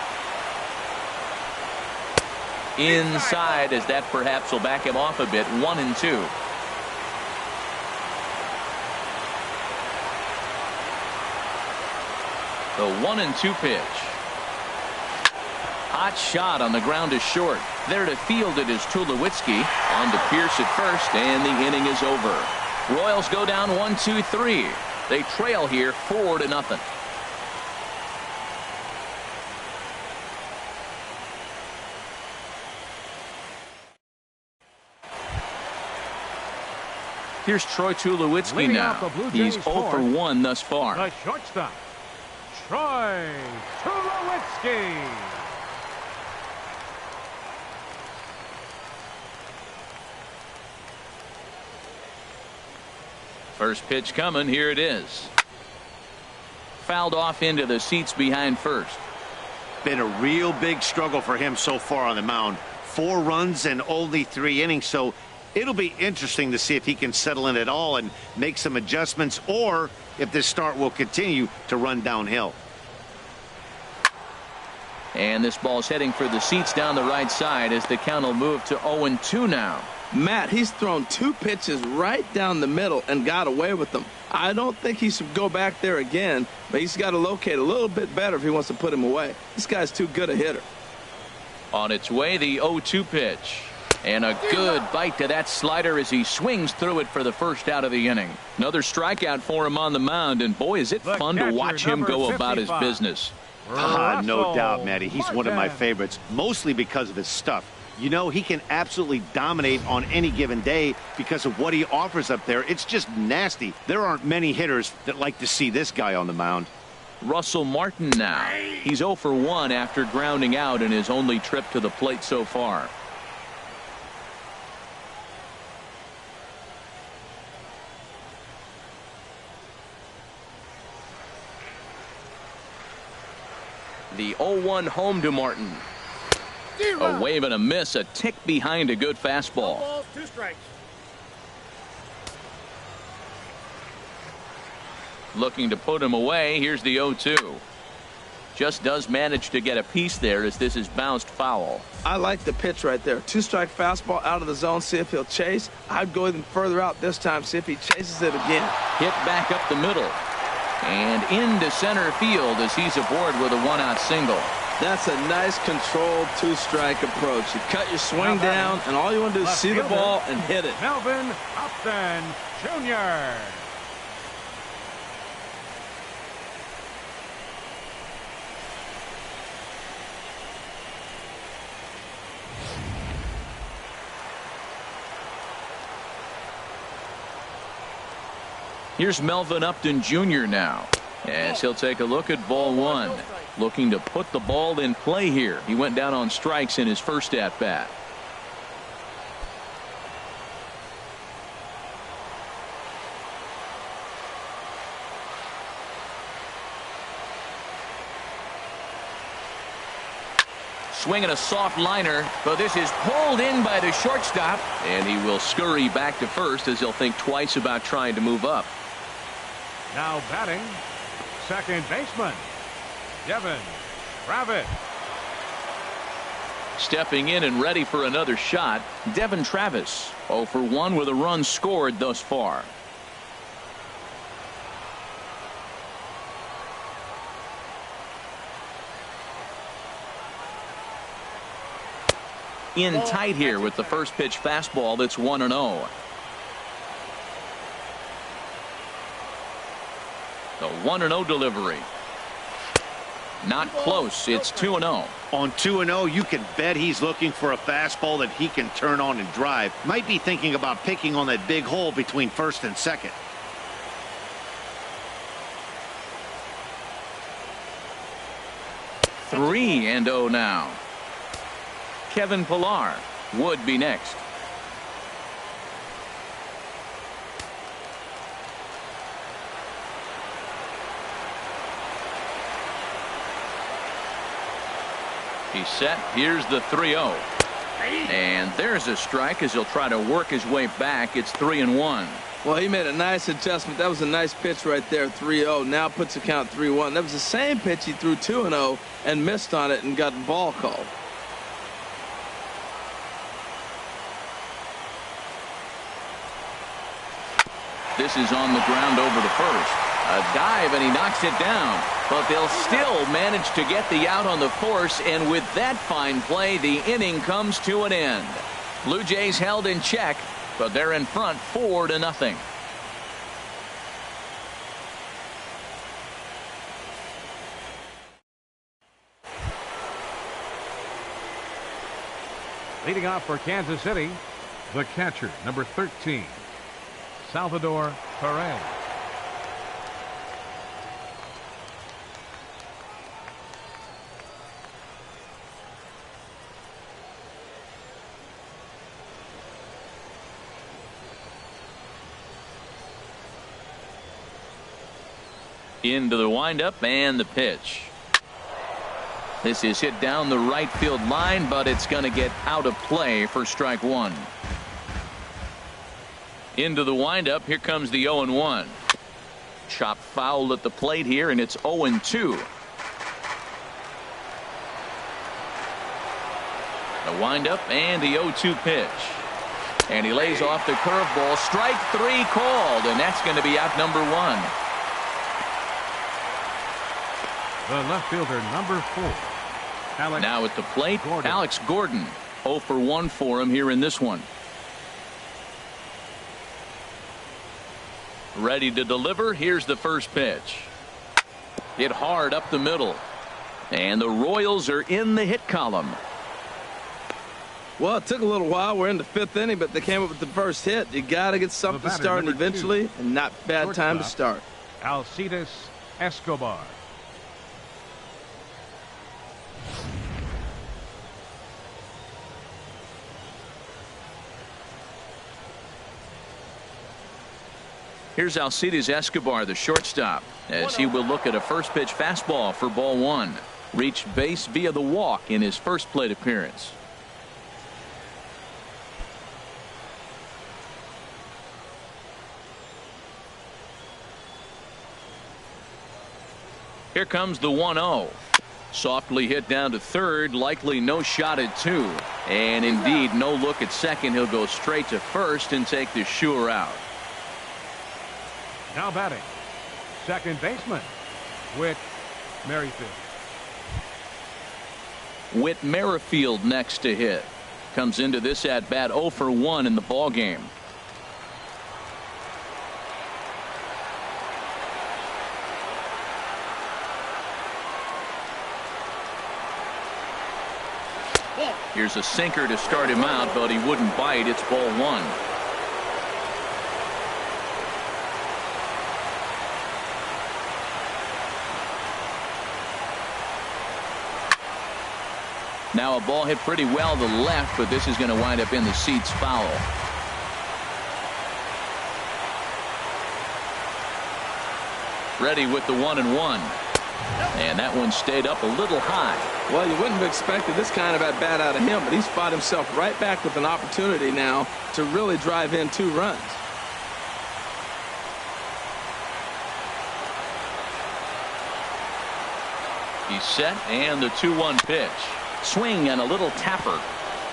Inside, as that perhaps will back him off a bit. 1-2. The 1-2 pitch. Hot shot on the ground is short. There to field it is Tulowitzki. On to Pierce at first, and the inning is over. Royals go down 1-2-3. They trail here 4-0. Here's Troy Tulowitzki now. He's 0 for 1 thus far. The shortstop, Troy Tulowitzki. First pitch coming. Here it is. Fouled off into the seats behind first. Been a real big struggle for him so far on the mound. 4 runs and only 3 innings, so it'll be interesting to see if he can settle in at all and make some adjustments, or if this start will continue to run downhill. And this ball's heading for the seats down the right side as the count will move to 0-2 now. Matt, he's thrown 2 pitches right down the middle and got away with them. I don't think he should go back there again, but he's got to locate a little bit better if he wants to put him away. This guy's too good a hitter. On its way, the 0-2 pitch. And a good bite to that slider as he swings through it for the first out of the inning. Another strikeout for him on the mound, and boy, is it fun to watch him go about his business. No doubt, Matty. He's one of my favorites, mostly because of his stuff. You know, he can absolutely dominate on any given day because of what he offers up there. It's just nasty. There aren't many hitters that like to see this guy on the mound. Russell Martin now. He's 0 for 1 after grounding out in his only trip to the plate so far. The 0-1 home to Martin. A wave and a miss, a tick behind a good fastball. 2 strikes. Looking to put him away. Here's the 0-2. Just does manage to get a piece there as this is bounced foul. I like the pitch right there. 2-strike fastball out of the zone. See if he'll chase. I'd go even further out this time. See if he chases it again. Hit back up the middle. And into center field as he's aboard with a 1-out single. That's a nice controlled 2-strike approach. You cut your swing down, and all you want to do is see the ball and hit it. Melvin Upton Jr. Here's Melvin Upton Jr. now as he'll take a look at ball 1. Looking to put the ball in play here. He went down on strikes in his first at bat. Swinging a soft liner, but this is pulled in by the shortstop, and he will scurry back to first as he'll think twice about trying to move up. Now batting, second baseman, Devin Travis. Stepping in and ready for another shot, Devin Travis, 0 for 1 with a run scored thus far. In tight here with the first pitch fastball that's 1-0. The 1-0 delivery. Not close. It's 2-0. On 2-0, you can bet he's looking for a fastball that he can turn on and drive. Might be thinking about picking on that big hole between first and second. Three and 0 now. Kevin Pillar would be next. He's set. Here's the 3-0. And there's a strike as he'll try to work his way back. It's 3-1. Well, he made a nice adjustment. That was a nice pitch right there, 3-0. Now puts the count 3-1. That was the same pitch he threw 2-0 and missed on it and got the ball called. This is on the ground over to first. A dive and he knocks it down. But they'll still manage to get the out on the force, and with that fine play, the inning comes to an end. Blue Jays held in check, but they're in front 4-0. Leading off for Kansas City, the catcher, number 13, Salvador Perez. Into the windup and the pitch. This is hit down the right field line, but it's going to get out of play for strike one. Into the windup. Here comes the 0-1. Chop foul at the plate here, and it's 0-2. The windup and the 0-2 pitch. And he lays off the curveball. Strike three called, and that's going to be out number one. The left fielder, number 4. Now at the plate, Gordon. Alex Gordon. 0 for 1 for him here in this one. Ready to deliver. Here's the first pitch. Hit hard up the middle. And the Royals are in the hit column. Well, it took a little while. We're in the 5th inning, but they came up with the first hit. You got to get something starting eventually, and not bad time to start. Alcides Escobar. Here's Alcides Escobar, the shortstop, as he will look at a first pitch fastball for ball one. Reached base via the walk in his first plate appearance. Here comes the 1-0. Softly hit down to third, likely no shot at 2. And indeed, no look at second. He'll go straight to first and take the sure out. Now batting, second baseman, Whit Merrifield. Whit Merrifield next to hit. Comes into this at bat 0 for 1 in the ball game. Here's a sinker to start him out, but he wouldn't bite. It's ball 1. Now a ball hit pretty well to the left, but this is going to wind up in the seats foul. Ready with the 1-1. And that one stayed up a little high. Well, you wouldn't have expected this kind of at bat out of him, but he's fought himself right back with an opportunity now to really drive in 2 runs. He's set, and the 2-1 pitch. Swing and a little tapper.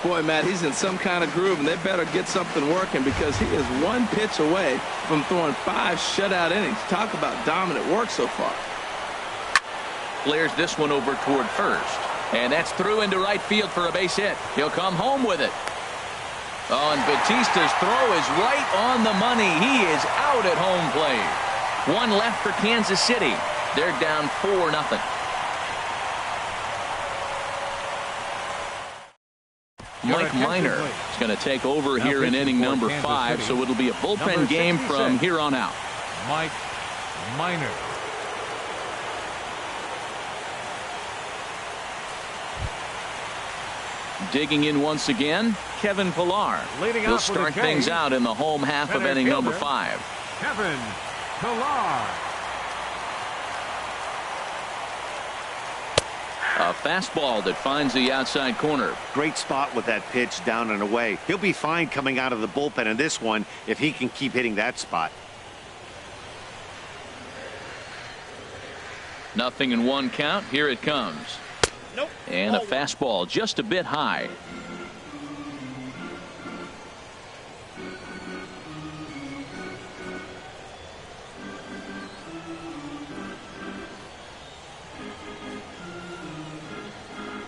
Boy, Matt, he's in some kind of groove, and they better get something working because he is 1 pitch away from throwing 5 shutout innings. Talk about dominant work so far. Flares this one over toward first. And that's through into right field for a base hit. He'll come home with it. Oh, and Batista's throw is right on the money. He is out at home plate. 1 left for Kansas City. They're down 4-0. Mike Minor is going to take over here in inning number 5, so it'll be a bullpen game from here on out. Mike Minor. Digging in once again, Kevin Pillar. He'll start things out in the home half of inning number 5. Kevin Pillar. A fastball that finds the outside corner. Great spot with that pitch down and away. He'll be fine coming out of the bullpen in this one if he can keep hitting that spot. 0-1 count. Here it comes. Nope. And a fastball just a bit high.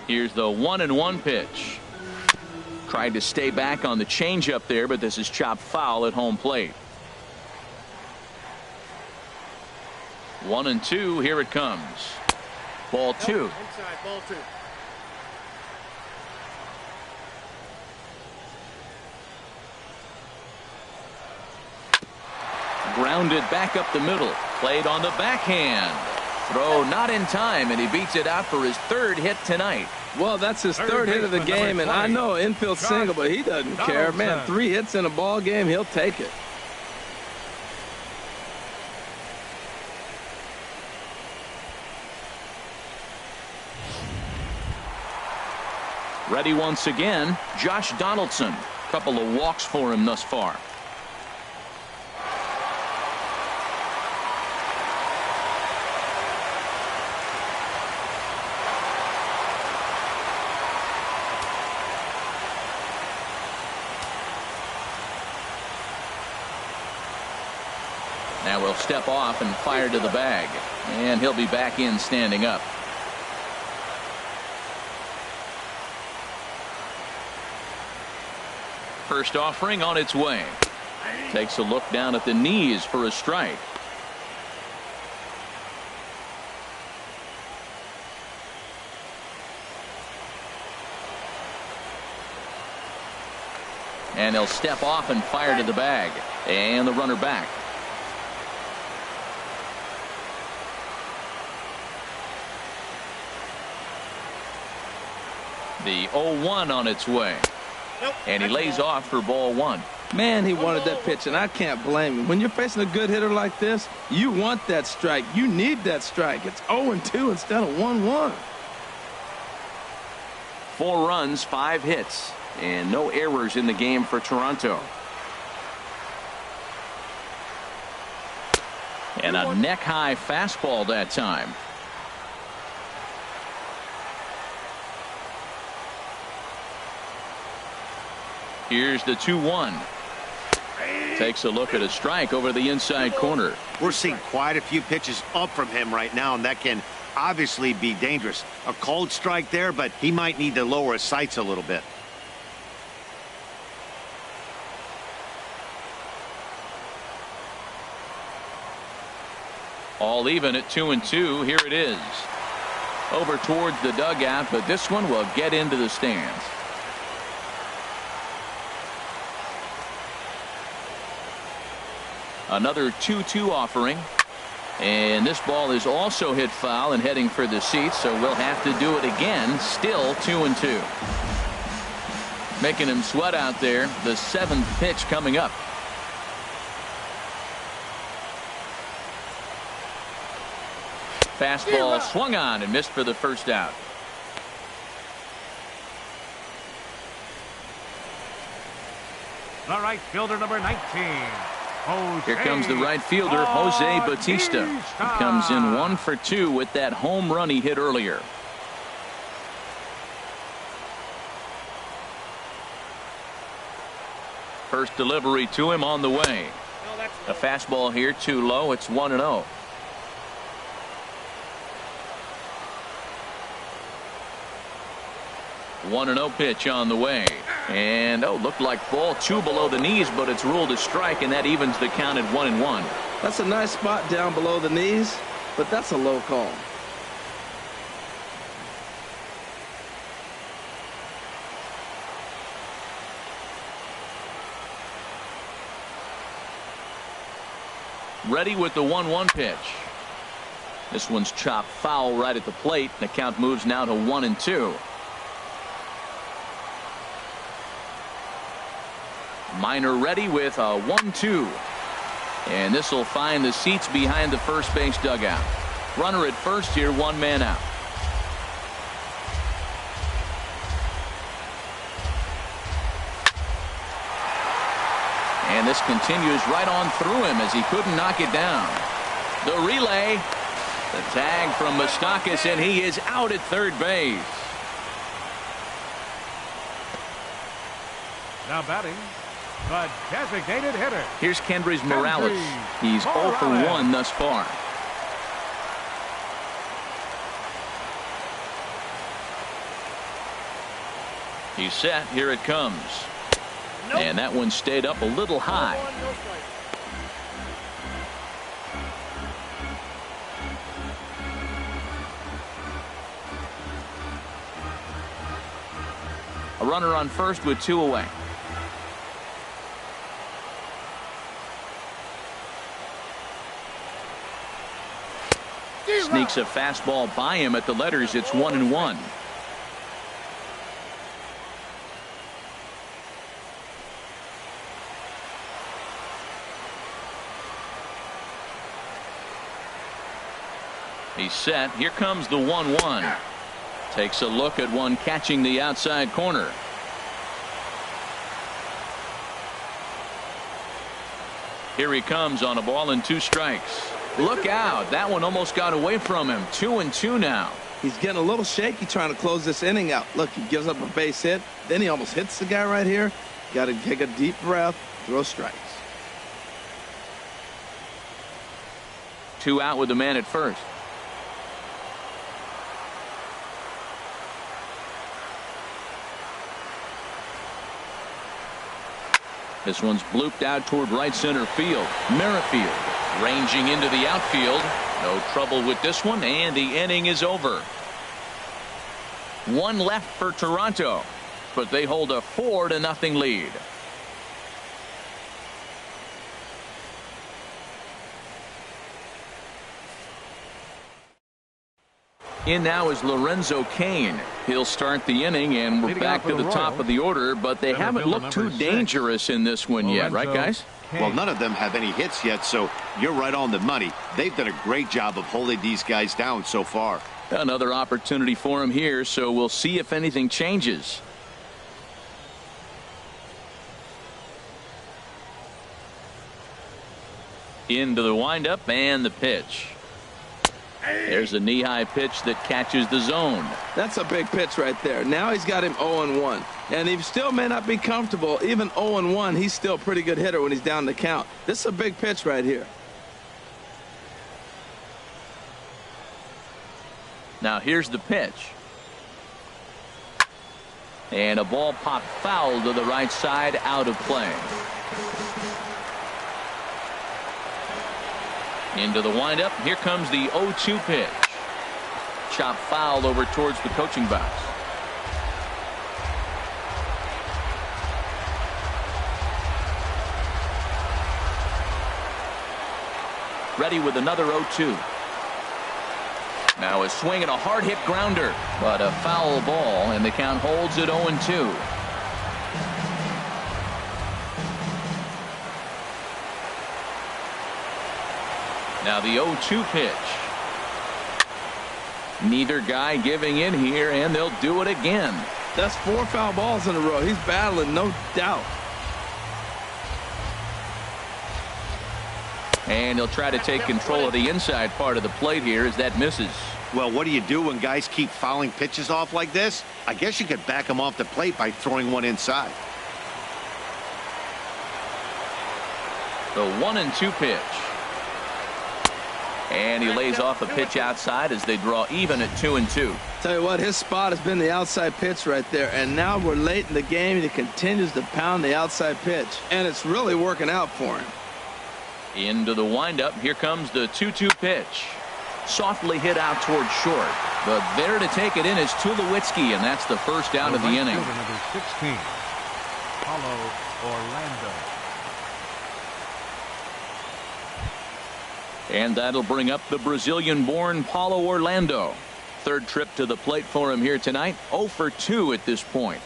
Here's the 1-1 pitch. Tried to stay back on the changeup there, but this is chopped foul at home plate. 1-2. Here it comes. Ball 2. Inside, ball 2. Grounded back up the middle. Played on the backhand. Throw not in time, and he beats it out for his 3rd hit tonight. Well, that's his 3rd hit of the game, and I know infield single, but he doesn't care. Man, 3 hits in a ball game, he'll take it. Ready once again, Josh Donaldson. Couple of walks for him thus far. Now we'll step off and fire to the bag, and he'll be back in standing up. First offering on its way. Takes a look down at the knees for a strike. And he'll step off and fire to the bag, and the runner back. The 0-1 on its way. And he lays off for ball 1. Man, he wanted that pitch, and I can't blame him. When you're facing a good hitter like this, you want that strike. You need that strike. It's 0-2 instead of 1-1. 4 runs, 5 hits, and no errors in the game for Toronto. And a neck-high fastball that time. Here's the 2-1. Takes a look at a strike over the inside corner. We're seeing quite a few pitches up from him right now, and that can obviously be dangerous. A cold strike there, but he might need to lower his sights a little bit. All even at 2-2. Here it is. Over towards the dugout, but this one will get into the stands. Another 2-2 offering. And this ball is also hit foul and heading for the seats, so we'll have to do it again. Still 2-2. Making him sweat out there. The 7th pitch coming up. Fastball swung on and missed for the first out. The right fielder, number 19. Here comes the right fielder, Jose Bautista. He comes in 1 for 2 with that home run he hit earlier. First delivery to him on the way. A fastball here too low. It's 1-0. One 1-0 pitch on the way. And looked like ball 2 below the knees, but it's ruled a strike, and that evens the count at 1-1. That's a nice spot down below the knees, but that's a low call. Ready with the 1-1 pitch. This one's chopped foul right at the plate. The count moves now to 1-2. Minor ready with a 1-2. And this will find the seats behind the first base dugout. Runner at first here, 1 man out. And this continues right on through him as he couldn't knock it down. The relay. The tag from Moustakas, and he is out at third base. Now batting, the designated hitter. Here's Kendrys Morales. He's 0 for 1 thus far. He's set. Here it comes. And that one stayed up a little high. A runner on first with 2 away. Sneaks a fastball by him at the letters. It's 1-1. He's set. Here comes the 1-1. Takes a look at one catching the outside corner. Here he comes on a ball and 2 strikes. Look out. That one almost got away from him. 2-2 now. He's getting a little shaky trying to close this inning out. Look, he gives up a base hit. Then he almost hits the guy right here. Got to take a deep breath. Throw strikes. 2 out with the man at first. This one's blooped out toward right center field. Merrifield ranging into the outfield. No trouble with this one, and the inning is over. 1 left for Toronto, but they hold a 4-0 lead. In now is Lorenzo Cain. He'll start the inning, and we're back to the top of the order, but they haven't looked too dangerous in this one yet, right, guys? Well, none of them have any hits yet, so you're right on the money. They've done a great job of holding these guys down so far. Another opportunity for him here, so we'll see if anything changes. Into the windup and the pitch. There's a knee-high pitch that catches the zone. That's a big pitch right there. Now he's got him 0-1. And he still may not be comfortable. Even 0-1, he's still a pretty good hitter when he's down the count. This is a big pitch right here. Now here's the pitch. And a ball popped foul to the right side, out of play. Into the windup. Here comes the 0-2 pitch. Chop foul over towards the coaching box. Ready with another 0-2. Now a swing and a hard hit grounder, but a foul ball, and the count holds at 0-2. Now the 0-2 pitch. Neither guy giving in here, and they'll do it again. That's 4 foul balls in a row. He's battling, no doubt. And he'll try to take control of the inside part of the plate here as that misses. Well, what do you do when guys keep fouling pitches off like this? I guess you could back them off the plate by throwing one inside. The 1-2 pitch. And he lays off a pitch outside as they draw even at 2-2. Tell you what, his spot has been the outside pitch right there. And now we're late in the game, and he continues to pound the outside pitch. And it's really working out for him. Into the windup. Here comes the 2-2 pitch. Softly hit out towards short. But there to take it in is Tulowitzki, and that's the first out of the inning. Number 16, Paulo Orlando. And that'll bring up the Brazilian-born Paulo Orlando. Third trip to the plate for him here tonight. 0 for 2 at this point.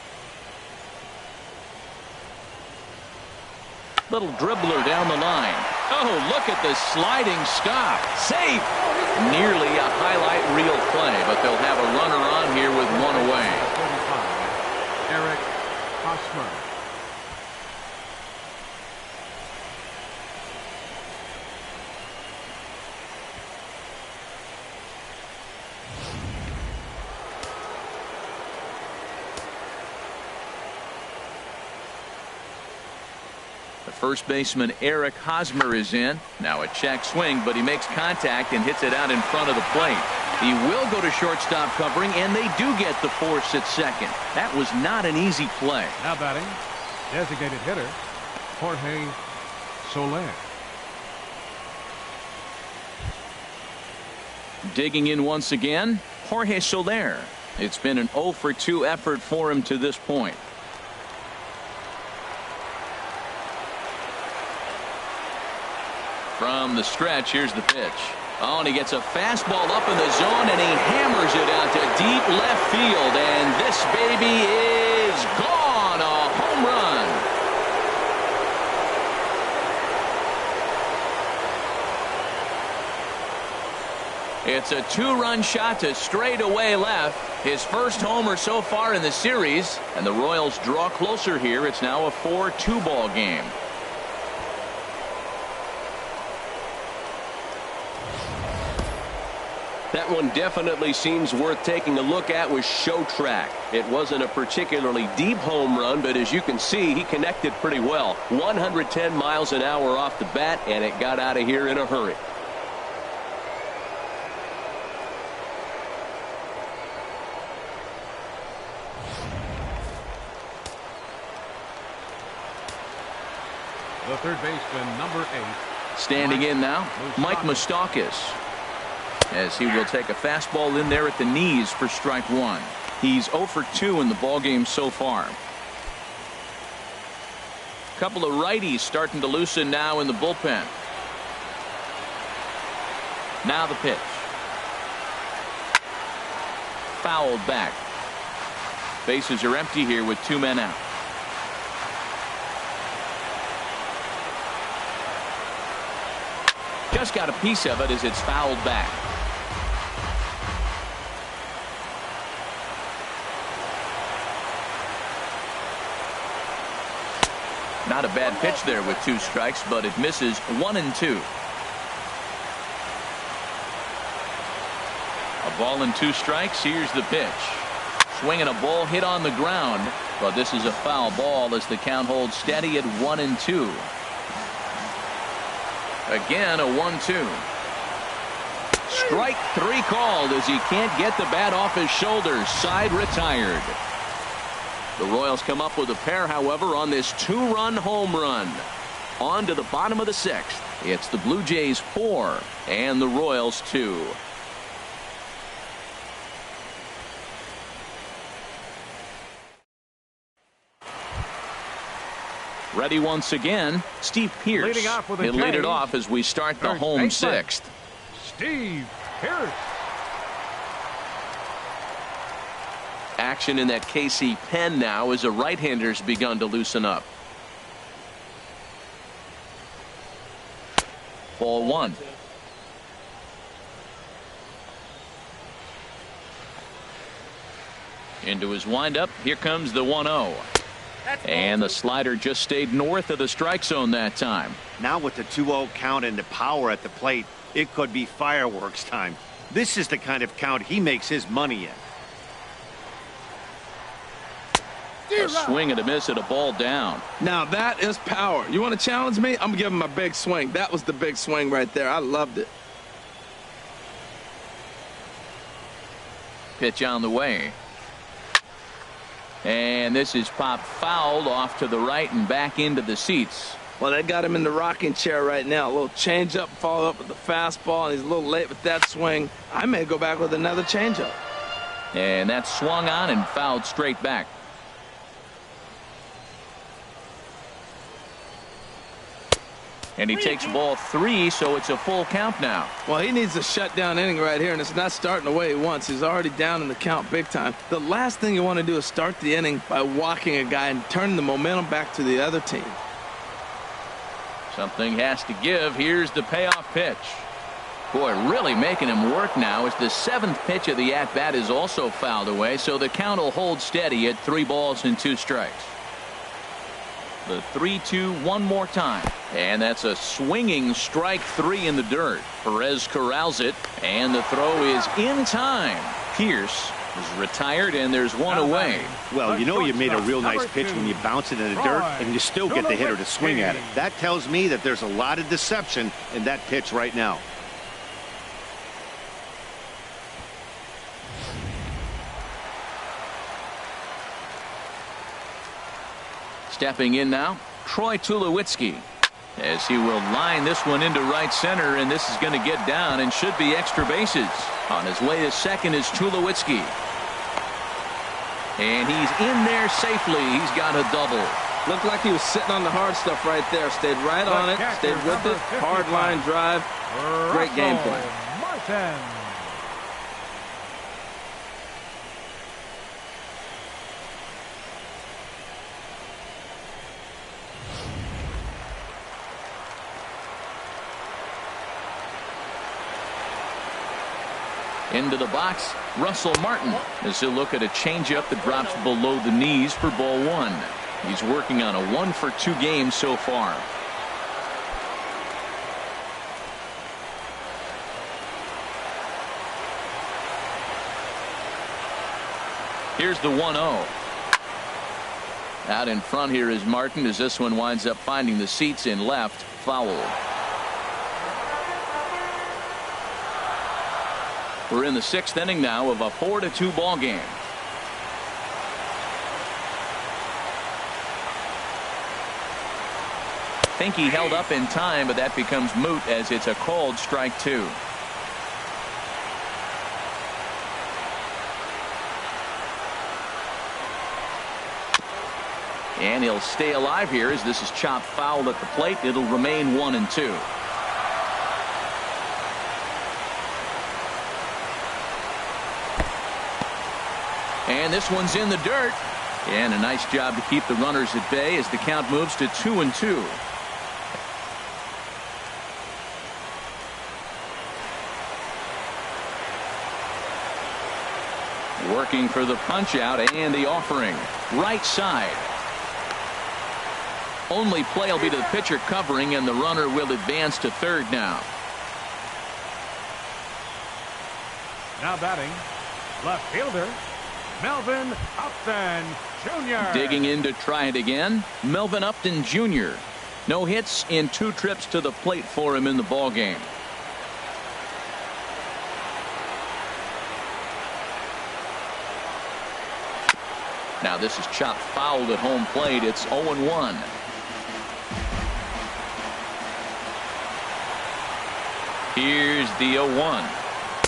Little dribbler down the line. Oh, look at the sliding stop. Safe. Nearly a highlight reel play, but they'll have a runner on here with one away. 35, Eric Hosmer. First baseman Eric Hosmer is in. Now a check swing, but he makes contact and hits it out in front of the plate. He will go to shortstop covering, and they do get the force at second. That was not an easy play. Now batting, designated hitter, Jorge Soler. Digging in once again, Jorge Soler. It's been an 0 for 2 effort for him to this point. From the stretch, here's the pitch. Oh, and he gets a fastball up in the zone, and he hammers it out to deep left field. And this baby is gone. A home run. It's a 2-run shot to straightaway left. His first homer so far in the series. And the Royals draw closer here. It's now a 4-2 ball game. That one definitely seems worth taking a look at with Show Track. It wasn't a particularly deep home run, but as you can see, he connected pretty well. 110 miles an hour off the bat, and it got out of here in a hurry. The third baseman, number 8. Standing in now, Mike Moustakas, as he will take a fastball in there at the knees for strike 1. He's 0 for 2 in the ballgame so far. A couple of righties starting to loosen now in the bullpen. Now the pitch. Fouled back. Bases are empty here with 2 men out. Just got a piece of it as it's fouled back. Not a bad pitch there with 2 strikes, but it misses 1-2. A ball and 2 strikes. Here's the pitch. Swinging a ball hit on the ground, but this is a foul ball as the count holds steady at 1-2. Again, a 1-2. Strike 3 called as he can't get the bat off his shoulders. Side retired. The Royals come up with a pair, however, on this 2-run home run. On to the bottom of the 6th. It's the Blue Jays 4 and the Royals 2. Ready once again, Steve Pearce. Leading off with a He'll lead it change. off as we start the Third home baseman, 6th. Steve Pearce. Action in that KC pen now as a right-hander's begun to loosen up. Ball 1. Into his windup. Here comes the 1-0. And the slider just stayed north of the strike zone that time. Now with the 2-0 count and the power at the plate, it could be fireworks time. This is the kind of count he makes his money in. A swing and a miss at a ball down. Now that is power. You want to challenge me? I'm going to give him a big swing. That was the big swing right there. I loved it. Pitch on the way. And this is popped fouled off to the right and back into the seats. Well, they got him in the rocking chair right now. A little changeup, follow up with the fastball, and he's a little late with that swing. I may go back with another changeup. And that swung on and fouled straight back. And he takes ball 3, so it's a full count now. Well, he needs a shutdown inning right here, and it's not starting the way he wants. He's already down in the count big time. The last thing you want to do is start the inning by walking a guy and turning the momentum back to the other team. Something has to give. Here's the payoff pitch. Boy, really making him work now as the 7th pitch of the at-bat is also fouled away, so the count will hold steady at 3 balls and 2 strikes. The 3-2 one more time. And that's a swinging strike 3 in the dirt. Perez corrals it, and the throw is in time. Pierce is retired, and there's one away. Well, you know you made a real nice pitch when you bounce it in the dirt and you still get the hitter to swing at it. That tells me that there's a lot of deception in that pitch right now. Stepping in now, Troy Tulowitzki, as he will line this one into right center, and this is going to get down and should be extra bases. On his way to second is Tulowitzki. And he's in there safely. He's got a double. Looked like he was sitting on the hard stuff right there. Stayed right on it, stayed with it. Hard line drive. Great game plan. Martin. Into the box, Russell Martin, as he'll look at a changeup that drops below the knees for ball 1. He's working on a 1-for-2 game so far. Here's the 1-0. Out in front here is Martin, as this one winds up finding the seats in left, foul. We're in the 6th inning now of a 4-2 ball game. I think he held up in time, but that becomes moot as it's a called strike 2. And he'll stay alive here as this is chopped foul at the plate. It'll remain 1-2. And this one's in the dirt. And a nice job to keep the runners at bay as the count moves to 2-2. Working for the punch out and the offering. Right side. Only play will be to the pitcher covering, and the runner will advance to third now. Now batting, left fielder, Melvin Upton Jr. Digging in to try it again, Melvin Upton Jr. No hits in 2 trips to the plate for him in the ball game. Now this is chopped fouled at home plate. It's 0-1. Here's the 0-1.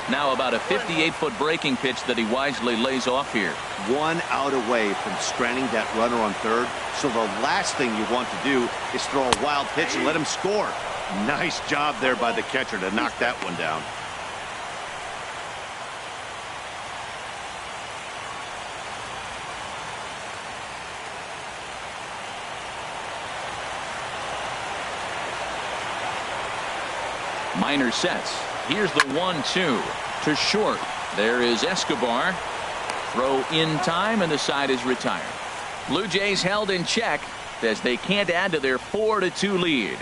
Now about a 58-foot breaking pitch that he wisely lays off here. 1 out away from stranding that runner on third. So the last thing you want to do is throw a wild pitch and let him score. Nice job there by the catcher to knock that one down. Minor sets. Here's the 1-2 to short. There is Escobar. Throw in time, and the side is retired. Blue Jays held in check as they can't add to their 4-2 lead.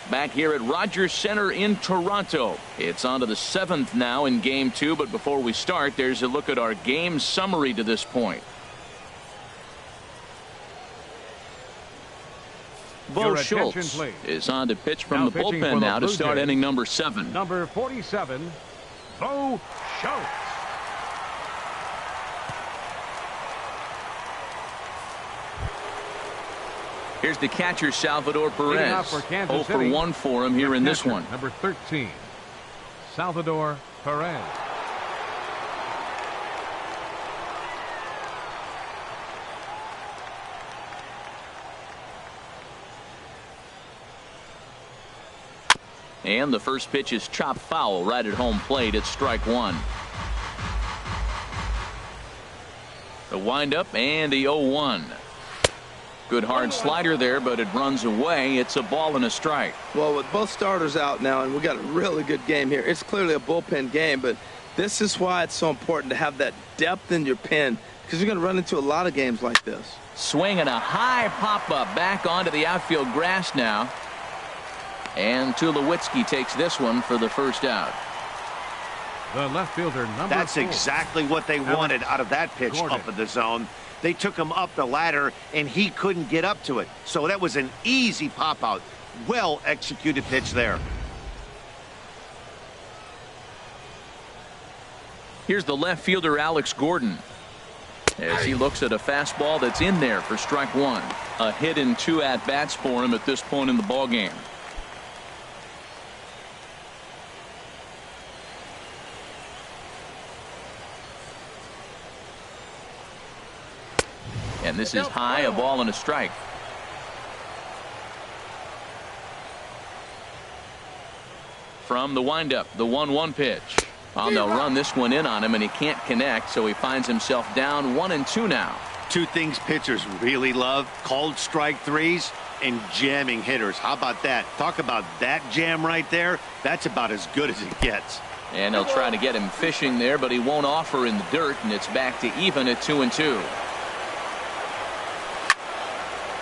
Back here at Rogers Center in Toronto. It's on to the 7th now in Game 2, but before we start, there's a look at our game summary to this point. Bo Schultz is on to pitch from the bullpen now to start inning number 7. Number 47, Bo Schultz. Here's the catcher, Salvador Perez. 0 for 1 for him here in this one. Number 13, Salvador Perez. And the first pitch is chopped foul right at home plate. It's strike 1. The windup and the 0-1. Good hard slider there, but it runs away. It's a ball and a strike. Well, with both starters out now, and we got a really good game here. It's clearly a bullpen game, but this is why it's so important to have that depth in your pen, because you're going to run into a lot of games like this. Swinging a high pop-up back onto the outfield grass now. And Tulowitzki takes this one for the first out. The left fielder, number 4. That's exactly what they wanted out of that pitch up in the zone. They took him up the ladder, and he couldn't get up to it. So that was an easy pop-out. Well-executed pitch there. Here's the left fielder, Alex Gordon, as he looks at a fastball that's in there for strike 1. A hit in 2 at-bats for him at this point in the ballgame. And this is high, a ball and a strike. From the windup, the 1-1 pitch. Well, they'll run this one in on him, and he can't connect, so he finds himself down 1-2 now. 2 things pitchers really love: called strike 3s and jamming hitters. How about that? Talk about that jam right there. That's about as good as it gets. And they'll try to get him fishing there, but he won't offer in the dirt, and it's back to even at 2-2.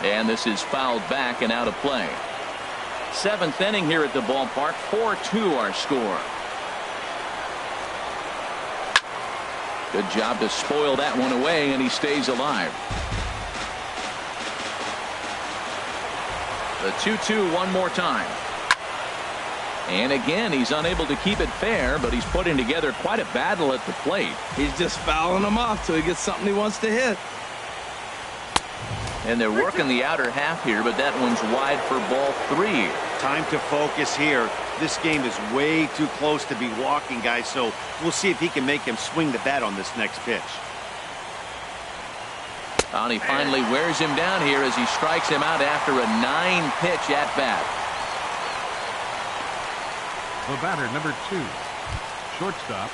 And this is fouled back and out of play. 7th inning here at the ballpark. 4-2 our score. Good job to spoil that one away, and he stays alive. The 2-2 one more time. And again, he's unable to keep it fair, but he's putting together quite a battle at the plate. He's just fouling him off till he gets something he wants to hit. And they're working the outer half here, but that one's wide for ball 3. Time to focus here. This game is way too close to be walking, guys, so we'll see if he can make him swing the bat on this next pitch. And he finally wears him down here as he strikes him out after a 9-pitch at-bat. The batter, number 2, shortstop,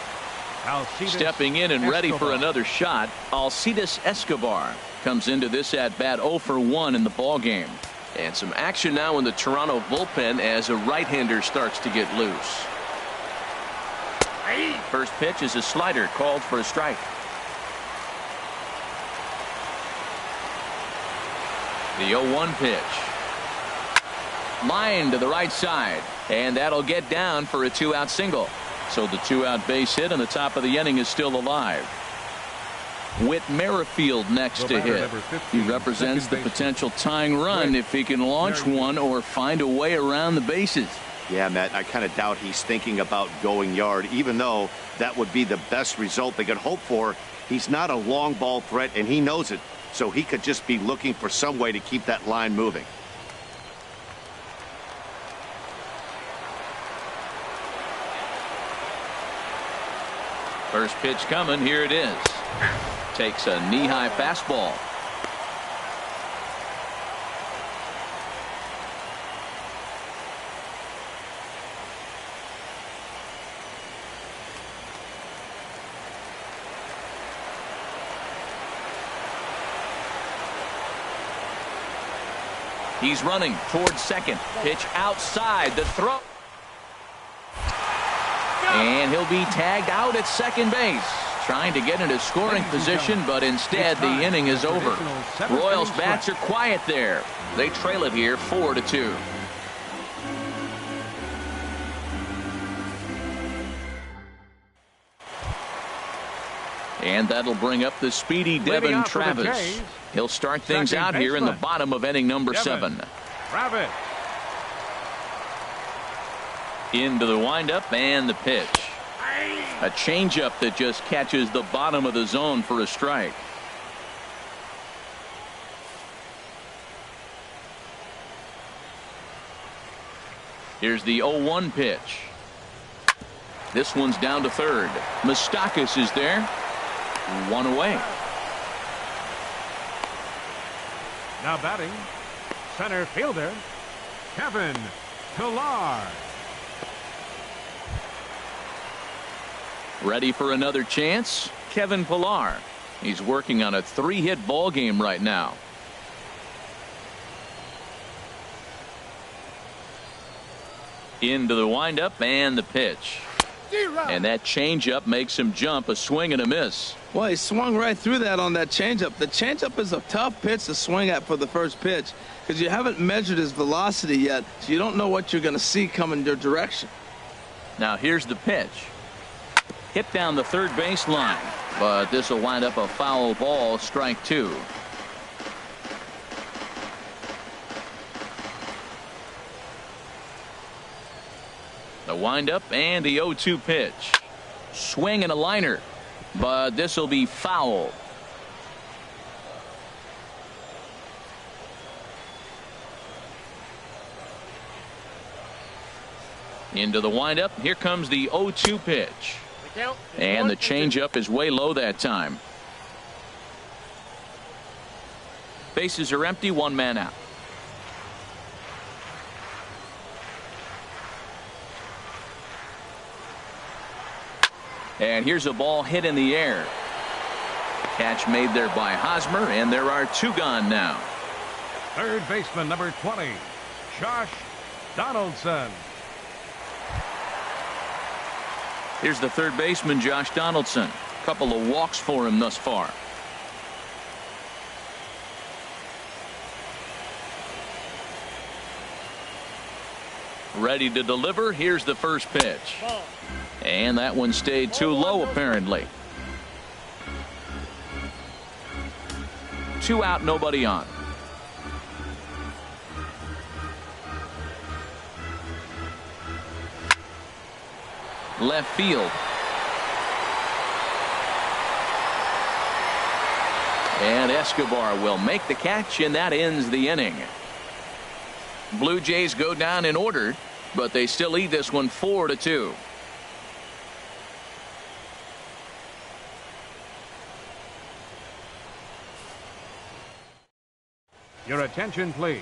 Alcides stepping in and ready for another shot. Alcides Escobar comes into this at-bat 0 for 1 in the ball game. And some action now in the Toronto bullpen as a right-hander starts to get loose. First pitch is a slider called for a strike. The 0-1 pitch. Line to the right side, and that'll get down for a 2-out single. So the 2-out base hit, and the top of the inning is still alive. Whit Merrifield next to hit. He represents the potential tying run if he can launch one or find a way around the bases. Yeah, Matt, I kind of doubt he's thinking about going yard, even though that would be the best result they could hope for. He's not a long ball threat, and he knows it, so he could just be looking for some way to keep that line moving. First pitch coming. Here it is. Takes a knee-high fastball. He's running towards second. Pitch outside. The throw. And he'll be tagged out at second base. Trying to get into scoring position, but instead the inning is over. Royals bats are quiet there. They trail it here 4-2. And that'll bring up the speedy Devin Travis. He'll start things out here in the bottom of inning number 7. Travis. Into the windup and the pitch. A changeup that just catches the bottom of the zone for a strike. Here's the 0-1 pitch. This one's down to third. Moustakas is there. One away. Now batting, center fielder, Kevin Pillar. Ready for another chance? Kevin Pillar. He's working on a 3-hit ball game right now. Into the windup and the pitch. And that changeup makes him jump. A swing and a miss. Well, he swung right through that on that changeup. The changeup is a tough pitch to swing at for the first pitch because you haven't measured his velocity yet, so you don't know what you're going to see coming your direction. Now here's the pitch. Hit down the third base line, but this will wind up a foul ball, strike 2. The windup and the 0-2 pitch. Swing and a liner, but this will be foul. Into the windup. Here comes the 0-2 pitch. And the changeup is way low that time. Bases are empty, 1 man out. And here's a ball hit in the air. Catch made there by Hosmer, and there are 2 gone now. Third baseman number 20, Josh Donaldson. Here's the third baseman, Josh Donaldson. Couple of walks for him thus far. Ready to deliver. Here's the first pitch. And that one stayed too low, apparently. 2 out, nobody on. Left field. And Escobar will make the catch, and that ends the inning. Blue Jays go down in order, but they still lead this one 4-2. Your attention, please.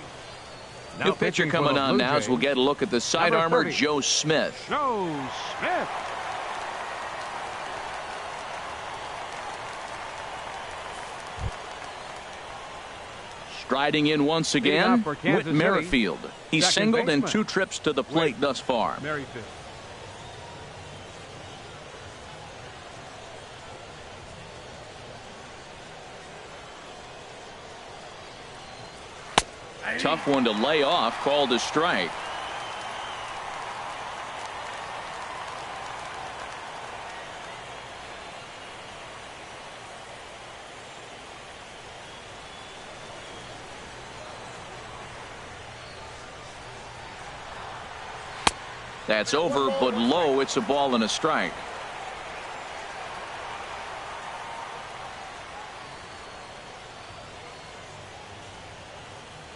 New pitcher coming on now as we'll get a look at the sidearmer, Joe Smith. Joe Smith. Striding in once again, Whit Merrifield. He's singled in 2 trips to the plate thus far. Merrifield. Tough one to lay off, called a strike. That's over, but low. It's a ball and a strike.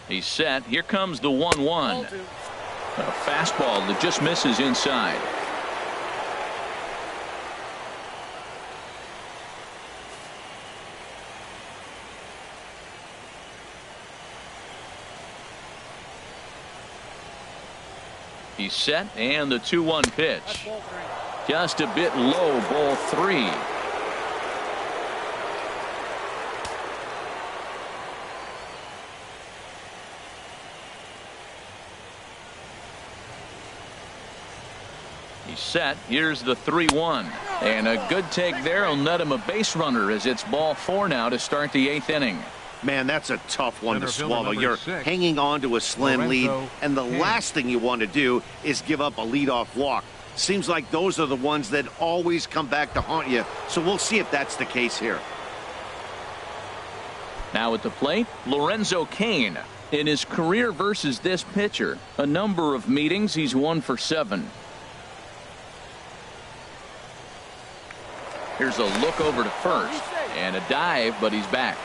He's set. Here comes the 1-1. A fastball that just misses inside. He's set, and the 2-1 pitch. Just a bit low, ball 3. He's set. Here's the 3-1. And a good take there will net him a base runner as it's ball 4 now to start the 8th inning. Man, that's a tough one to swallow. You're 6, hanging on to a slim lead, and the 10. last thing you want to do is give up a leadoff walk. Seems like those are the ones that always come back to haunt you, so we'll see if that's the case here. Now at the plate, Lorenzo Cain. In his career versus this pitcher, a number of meetings, he's 1 for 7. Here's a look over to first, and a dive, but he's back.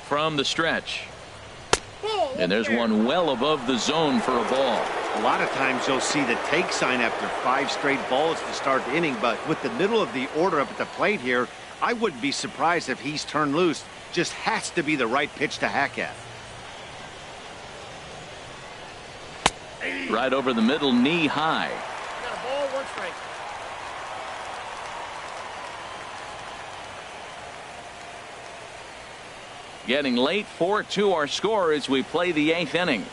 From the stretch. And there's one well above the zone for a ball. A lot of times you'll see the take sign after 5 straight balls to start the inning, but with the middle of the order up at the plate here, I wouldn't be surprised if he's turned loose. Just has to be the right pitch to hack at. Right over the middle, knee high. Got a ball, 1 strike. Getting late, 4-2 our score as we play the 8th inning.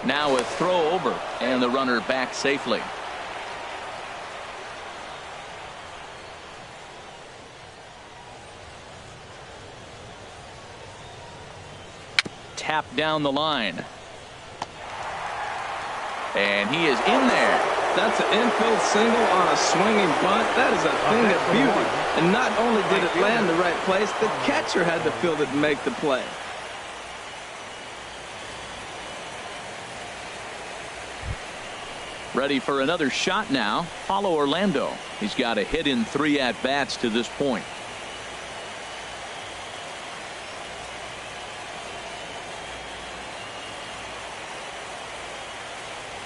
Now a throw over, and the runner back safely. Tap down the line. And he is in there. That's an infield single on a swinging bunt. That is a thing of beauty. And not only did it land the right place, the catcher had to field it and make the play. Ready for another shot now. Follow Orlando. He's got a hit in 3 at-bats to this point.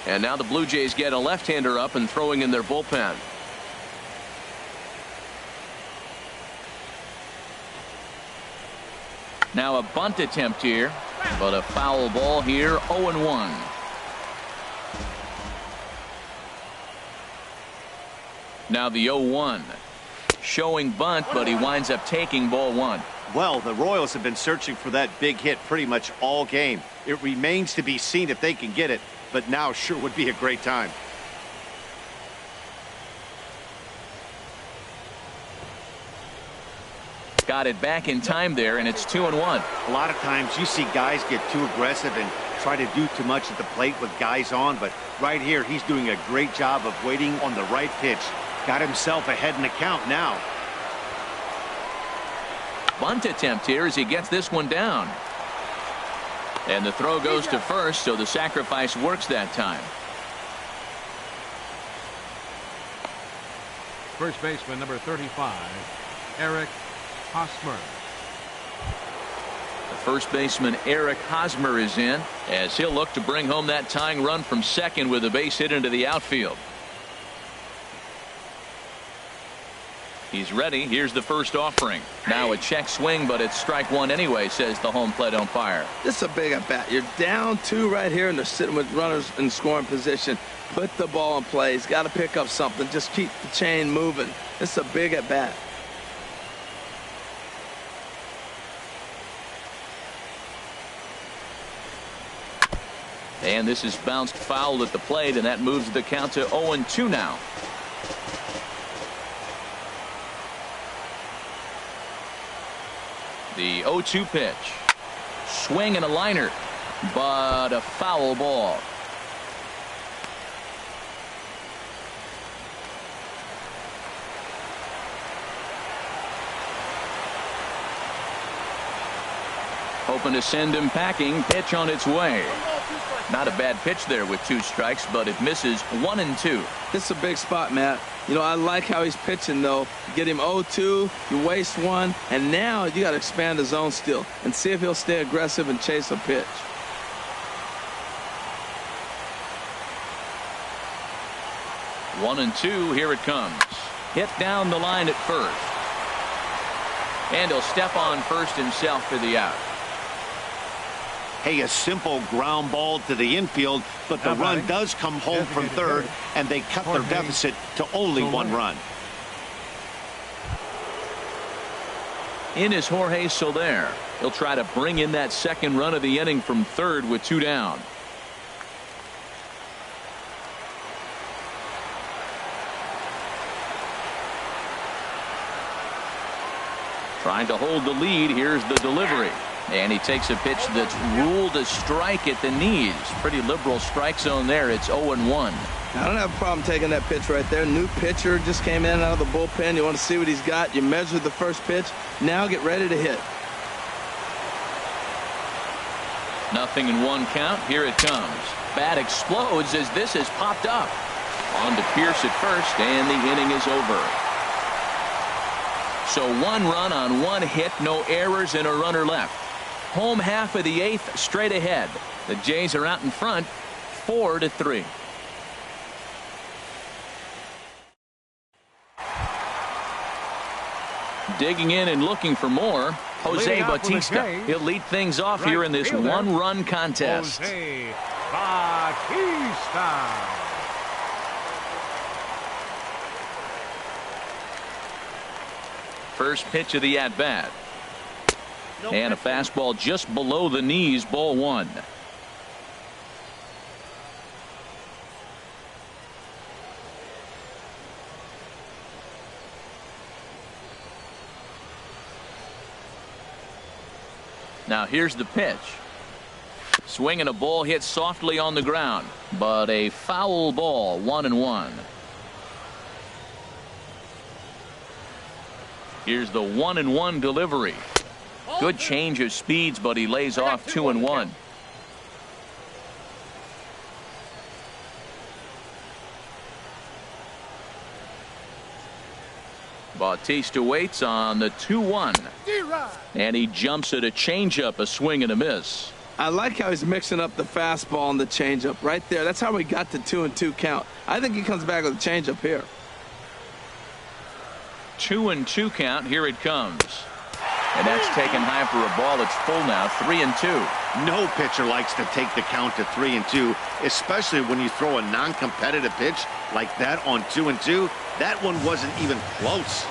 And now the Blue Jays get a left-hander up and throwing in their bullpen. Now a bunt attempt here, but a foul ball here, 0-1. Now the 0-1. Showing bunt, but he winds up taking ball 1. Well, the Royals have been searching for that big hit pretty much all game. It remains to be seen if they can get it, but now sure would be a great time. Got it back in time there, and it's 2-1. A lot of times you see guys get too aggressive and try to do too much at the plate with guys on, but right here he's doing a great job of waiting on the right pitch. Got himself ahead in the count now. Bunt attempt here as he gets this one down. And the throw goes to first, so the sacrifice works that time. First baseman number 35, Eric Hosmer. The first baseman Eric Hosmer is in as he'll look to bring home that tying run from second with a base hit into the outfield. He's ready. Here's the first offering. Now a check swing, but it's strike 1 anyway, says the home plate umpire. This is a big at bat. You're down 2 right here, and they're sitting with runners in scoring position. Put the ball in play. He's got to pick up something. Just keep the chain moving. This is a big at bat. And this is bounced foul at the plate, and that moves the count to 0-2 now. The 0-2 pitch. Swing and a liner, but a foul ball. Hoping to send him packing. Pitch on its way. Not a bad pitch there with 2 strikes, but it misses 1-2. This is a big spot, Matt. You know, I like how he's pitching, though. You get him 0-2, you waste 1, and now you got to expand the zone still and see if he'll stay aggressive and chase a pitch. One and two. Here it comes. Hit down the line at first. And he'll step on first himself for the out. Hey, a simple ground ball to the infield, but the run does come home from third, and they cut their deficit to only 1 run. In is Jorge Soler. He'll try to bring in that second run of the inning from third with 2 down. Trying to hold the lead. Here's the delivery. And he takes a pitch that's ruled a strike at the knees. Pretty liberal strike zone there. It's 0-1. I don't have a problem taking that pitch right there. New pitcher just came in out of the bullpen. You want to see what he's got. You measured the first pitch. Now get ready to hit. 0-1 count. Here it comes. Bat explodes as this has popped up. On to Pierce at first, and the inning is over. So 1 run on 1 hit, no errors, and a runner left. Home half of the 8th, straight ahead. The Jays are out in front, 4-3. Digging in and looking for more, Jose Bautista. He'll lead things off here in this 1-run contest. Jose Bautista. First pitch of the at-bat. And a fastball just below the knees, ball 1. Now here's the pitch. Swinging a ball hit softly on the ground, but a foul ball, 1-1. Here's the 1-1 delivery. Good change of speeds, but he lays off 2-1. Bautista waits on the 2-1. And he jumps at a changeup, a swing and a miss. I like how he's mixing up the fastball and the changeup right there. That's how we got the 2-2 count. I think he comes back with a changeup here. 2-2 count. Here it comes. And that's taken high for a ball. It's full now. 3-2. No pitcher likes to take the count to 3-2, especially when you throw a non-competitive pitch like that on 2-2. That one wasn't even close.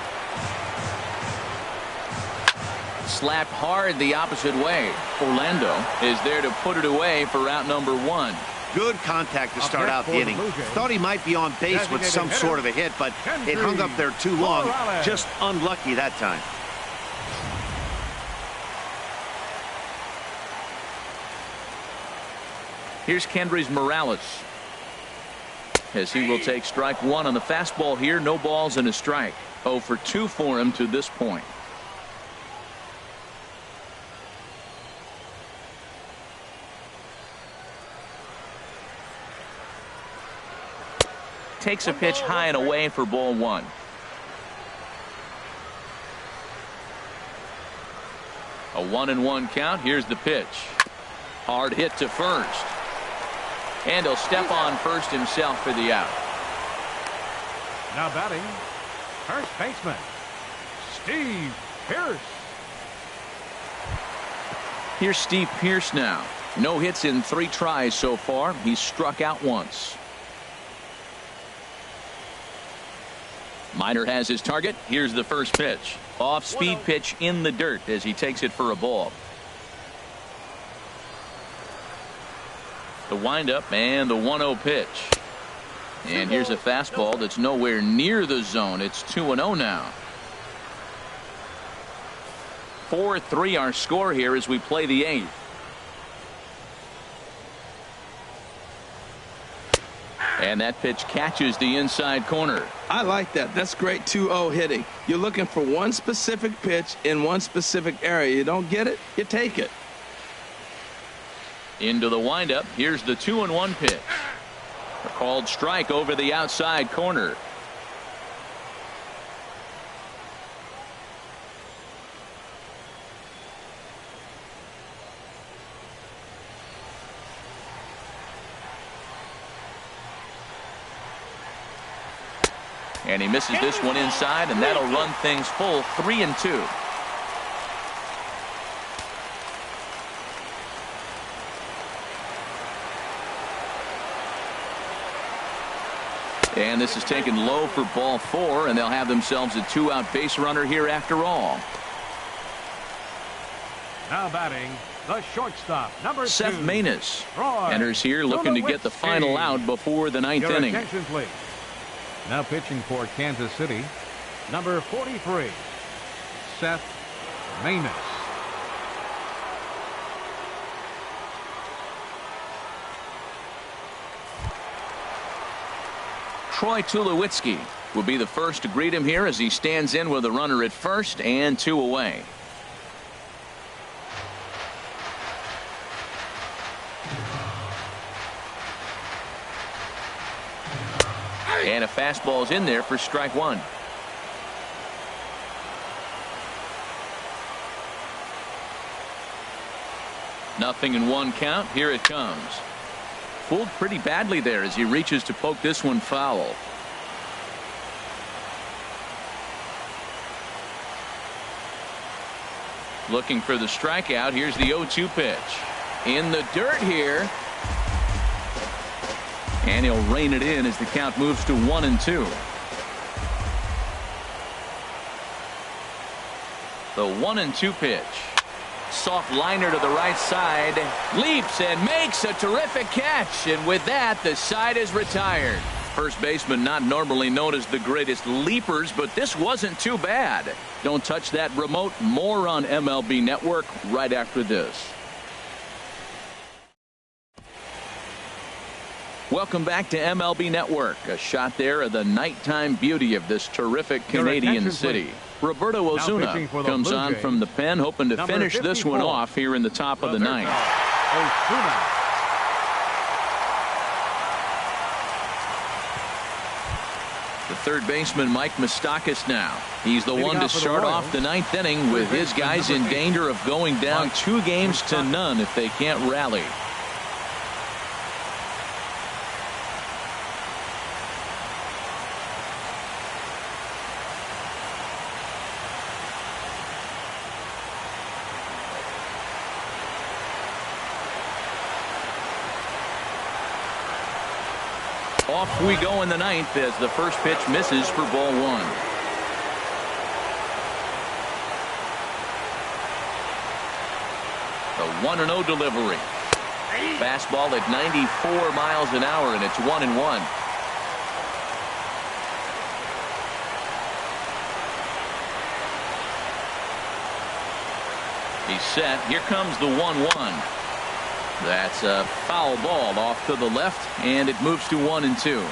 Slapped hard the opposite way. Orlando is there to put it away for out number 1. Good contact to start out the inning. Thought he might be on base with some sort of a hit, but it hung up there too long. Just unlucky that time. Here's Kendrys Morales, as he will take strike 1 on the fastball here. No balls and a strike. 0 for 2 for him to this point. Takes a pitch high and away for ball 1. A 1-1 count. Here's the pitch. Hard hit to first. And he'll step on first himself for the out. Now batting, first baseman, Steve Pierce. Here's Steve Pierce now. No hits in 3 tries so far. He's struck out once. Minor has his target. Here's the first pitch. Off-speed pitch in the dirt as he takes it for a ball. The windup and the 1-0 pitch. And here's a fastball that's nowhere near the zone. It's 2-0 now. 4-3 our score here as we play the 8th. And that pitch catches the inside corner. I like that. That's great 2-0 hitting. You're looking for one specific pitch in one specific area. You don't get it, you take it. Into the windup. Here's the 2-1 pitch. A called strike over the outside corner. And he misses this one inside, and that'll run things full 3-2. And this is taken low for ball 4, and they'll have themselves a 2-out base runner here after all. Now batting, the shortstop, number Seth 2, Maness Roy enters here looking to get the final out before the 9th Your inning. attention, please. Now pitching for Kansas City, number 43, Seth Maness. Troy Tulowitzki will be the first to greet him here as he stands in with a runner at first and 2 away. And a fastball is in there for strike 1. Nothing in 1 count. Here it comes. Fooled pretty badly there as he reaches to poke this one foul. Looking for the strikeout. Here's the 0-2 pitch. In the dirt here. And he'll rein it in as the count moves to 1-2. The 1-2 pitch. Soft liner to the right side. Leaps and makes a terrific catch. And with that, the side is retired. First baseman not normally known as the greatest leapers, but this wasn't too bad. Don't touch that remote. More on MLB Network right after this. Welcome back to MLB Network. A shot there of the nighttime beauty of this terrific Canadian city. Roberto Osuna comes on from the pen, hoping to finish this one off here in the top of the 9th. The third baseman, Mike Moustakas, now. He's the one to start off the 9th inning with his guys in danger of going down 2-0 if they can't rally. Off we go in the 9th as the first pitch misses for ball 1. The 1-0 delivery. Fastball at 94 miles an hour, and it's 1-1. He's set. Here comes the 1-1. That's a foul ball off to the left, and it moves to 1-2.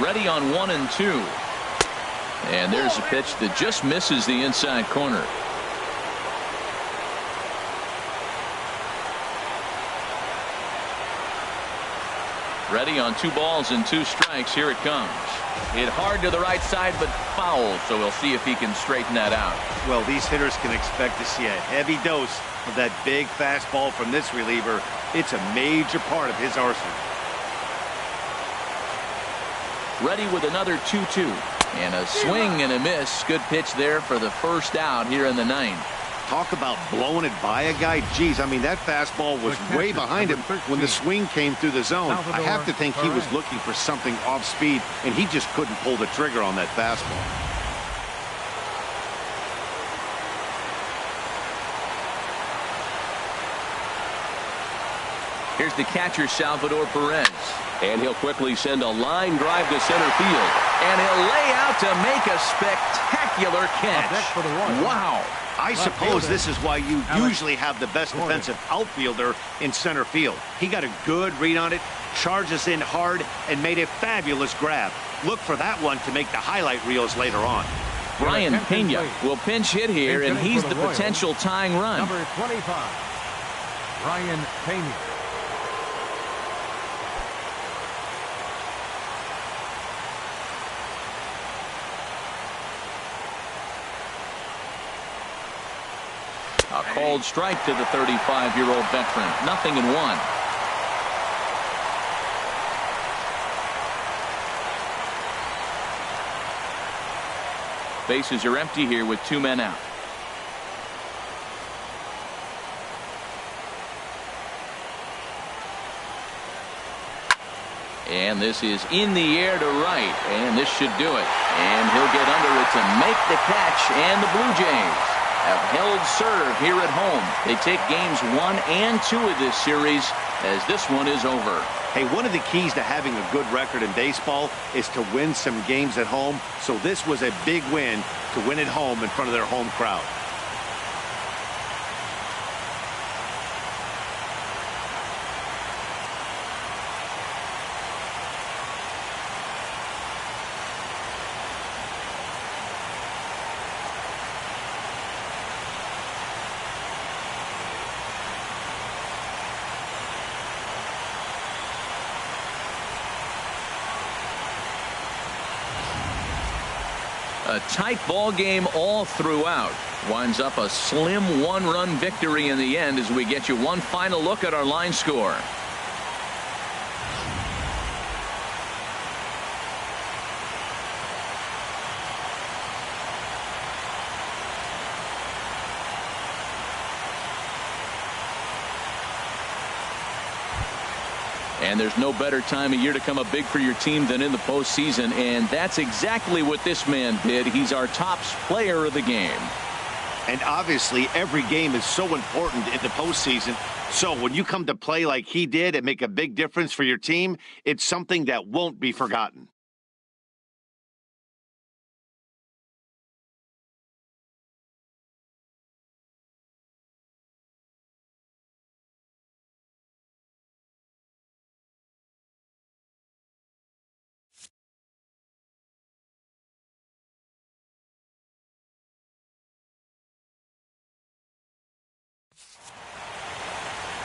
Ready on 1-2. And there's a pitch that just misses the inside corner. Ready on 2 balls and 2 strikes. Here it comes. Hit hard to the right side, but foul, so we'll see if he can straighten that out. Well, these hitters can expect to see a heavy dose of that big fastball from this reliever. It's a major part of his arsenal. Ready with another 2-2. And a swing and a miss. Good pitch there for the first out here in the 9th. Talk about blowing it by a guy. Geez, I mean, that fastball was way behind him when the swing came through the zone. I have to think he was looking for something off speed, and he just couldn't pull the trigger on that fastball. Here's the catcher, Salvador Perez. And he'll quickly send a line drive to center field. And he'll lay out to make a spectacular spectacular catch. Wow. I suppose this is why you usually have the best defensive outfielder in center field. He got a good read on it, charges in hard, and made a fabulous grab. Look for that one to make the highlight reels later on. Brian Pena will pinch hit here, and he's the potential tying run. Number 25, Brian Pena. A called strike to the 35-year-old veteran. 0-1. Bases are empty here with 2 men out. And this is in the air to right, and this should do it. And he'll get under it to make the catch, and the Blue Jays have held serve here at home. They take games 1 and 2 of this series as this one is over. Hey, one of the keys to having a good record in baseball is to win some games at home. So this was a big win to win at home in front of their home crowd. A tight ball game all throughout. Winds up a slim 1-run victory in the end as we get you one final look at our line score. And there's no better time of year to come up big for your team than in the postseason, and that's exactly what this man did. He's our top player of the game. And obviously every game is so important in the postseason. So when you come to play like he did and make a big difference for your team, it's something that won't be forgotten.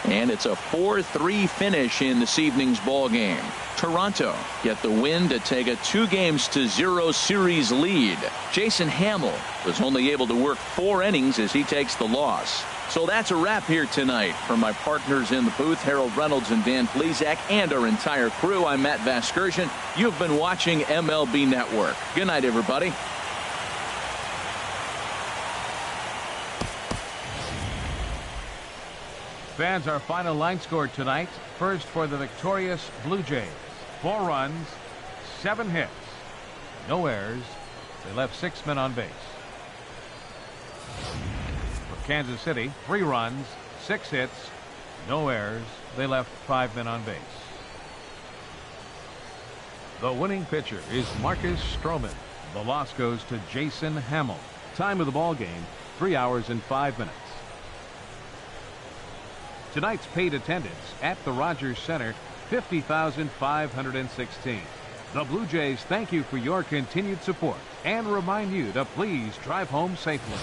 And it's a 4-3 finish in this evening's ball game. Toronto get the win to take a 2-0 series lead. Jason Hamill was only able to work 4 innings as he takes the loss. So that's a wrap here tonight. From my partners in the booth, Harold Reynolds and Dan Plesac, and our entire crew, I'm Matt Vasgersian. You've been watching MLB Network. Good night, everybody. Fans, our final line score tonight. First for the victorious Blue Jays. 4 runs, 7 hits, no errors. They left 6 men on base. For Kansas City, 3 runs, 6 hits, no errors. They left 5 men on base. The winning pitcher is Marcus Stroman. The loss goes to Jason Hamill. Time of the ball game, 3 hours and 5 minutes. Tonight's paid attendance at the Rogers Center, 50,516. The Blue Jays thank you for your continued support and remind you to please drive home safely.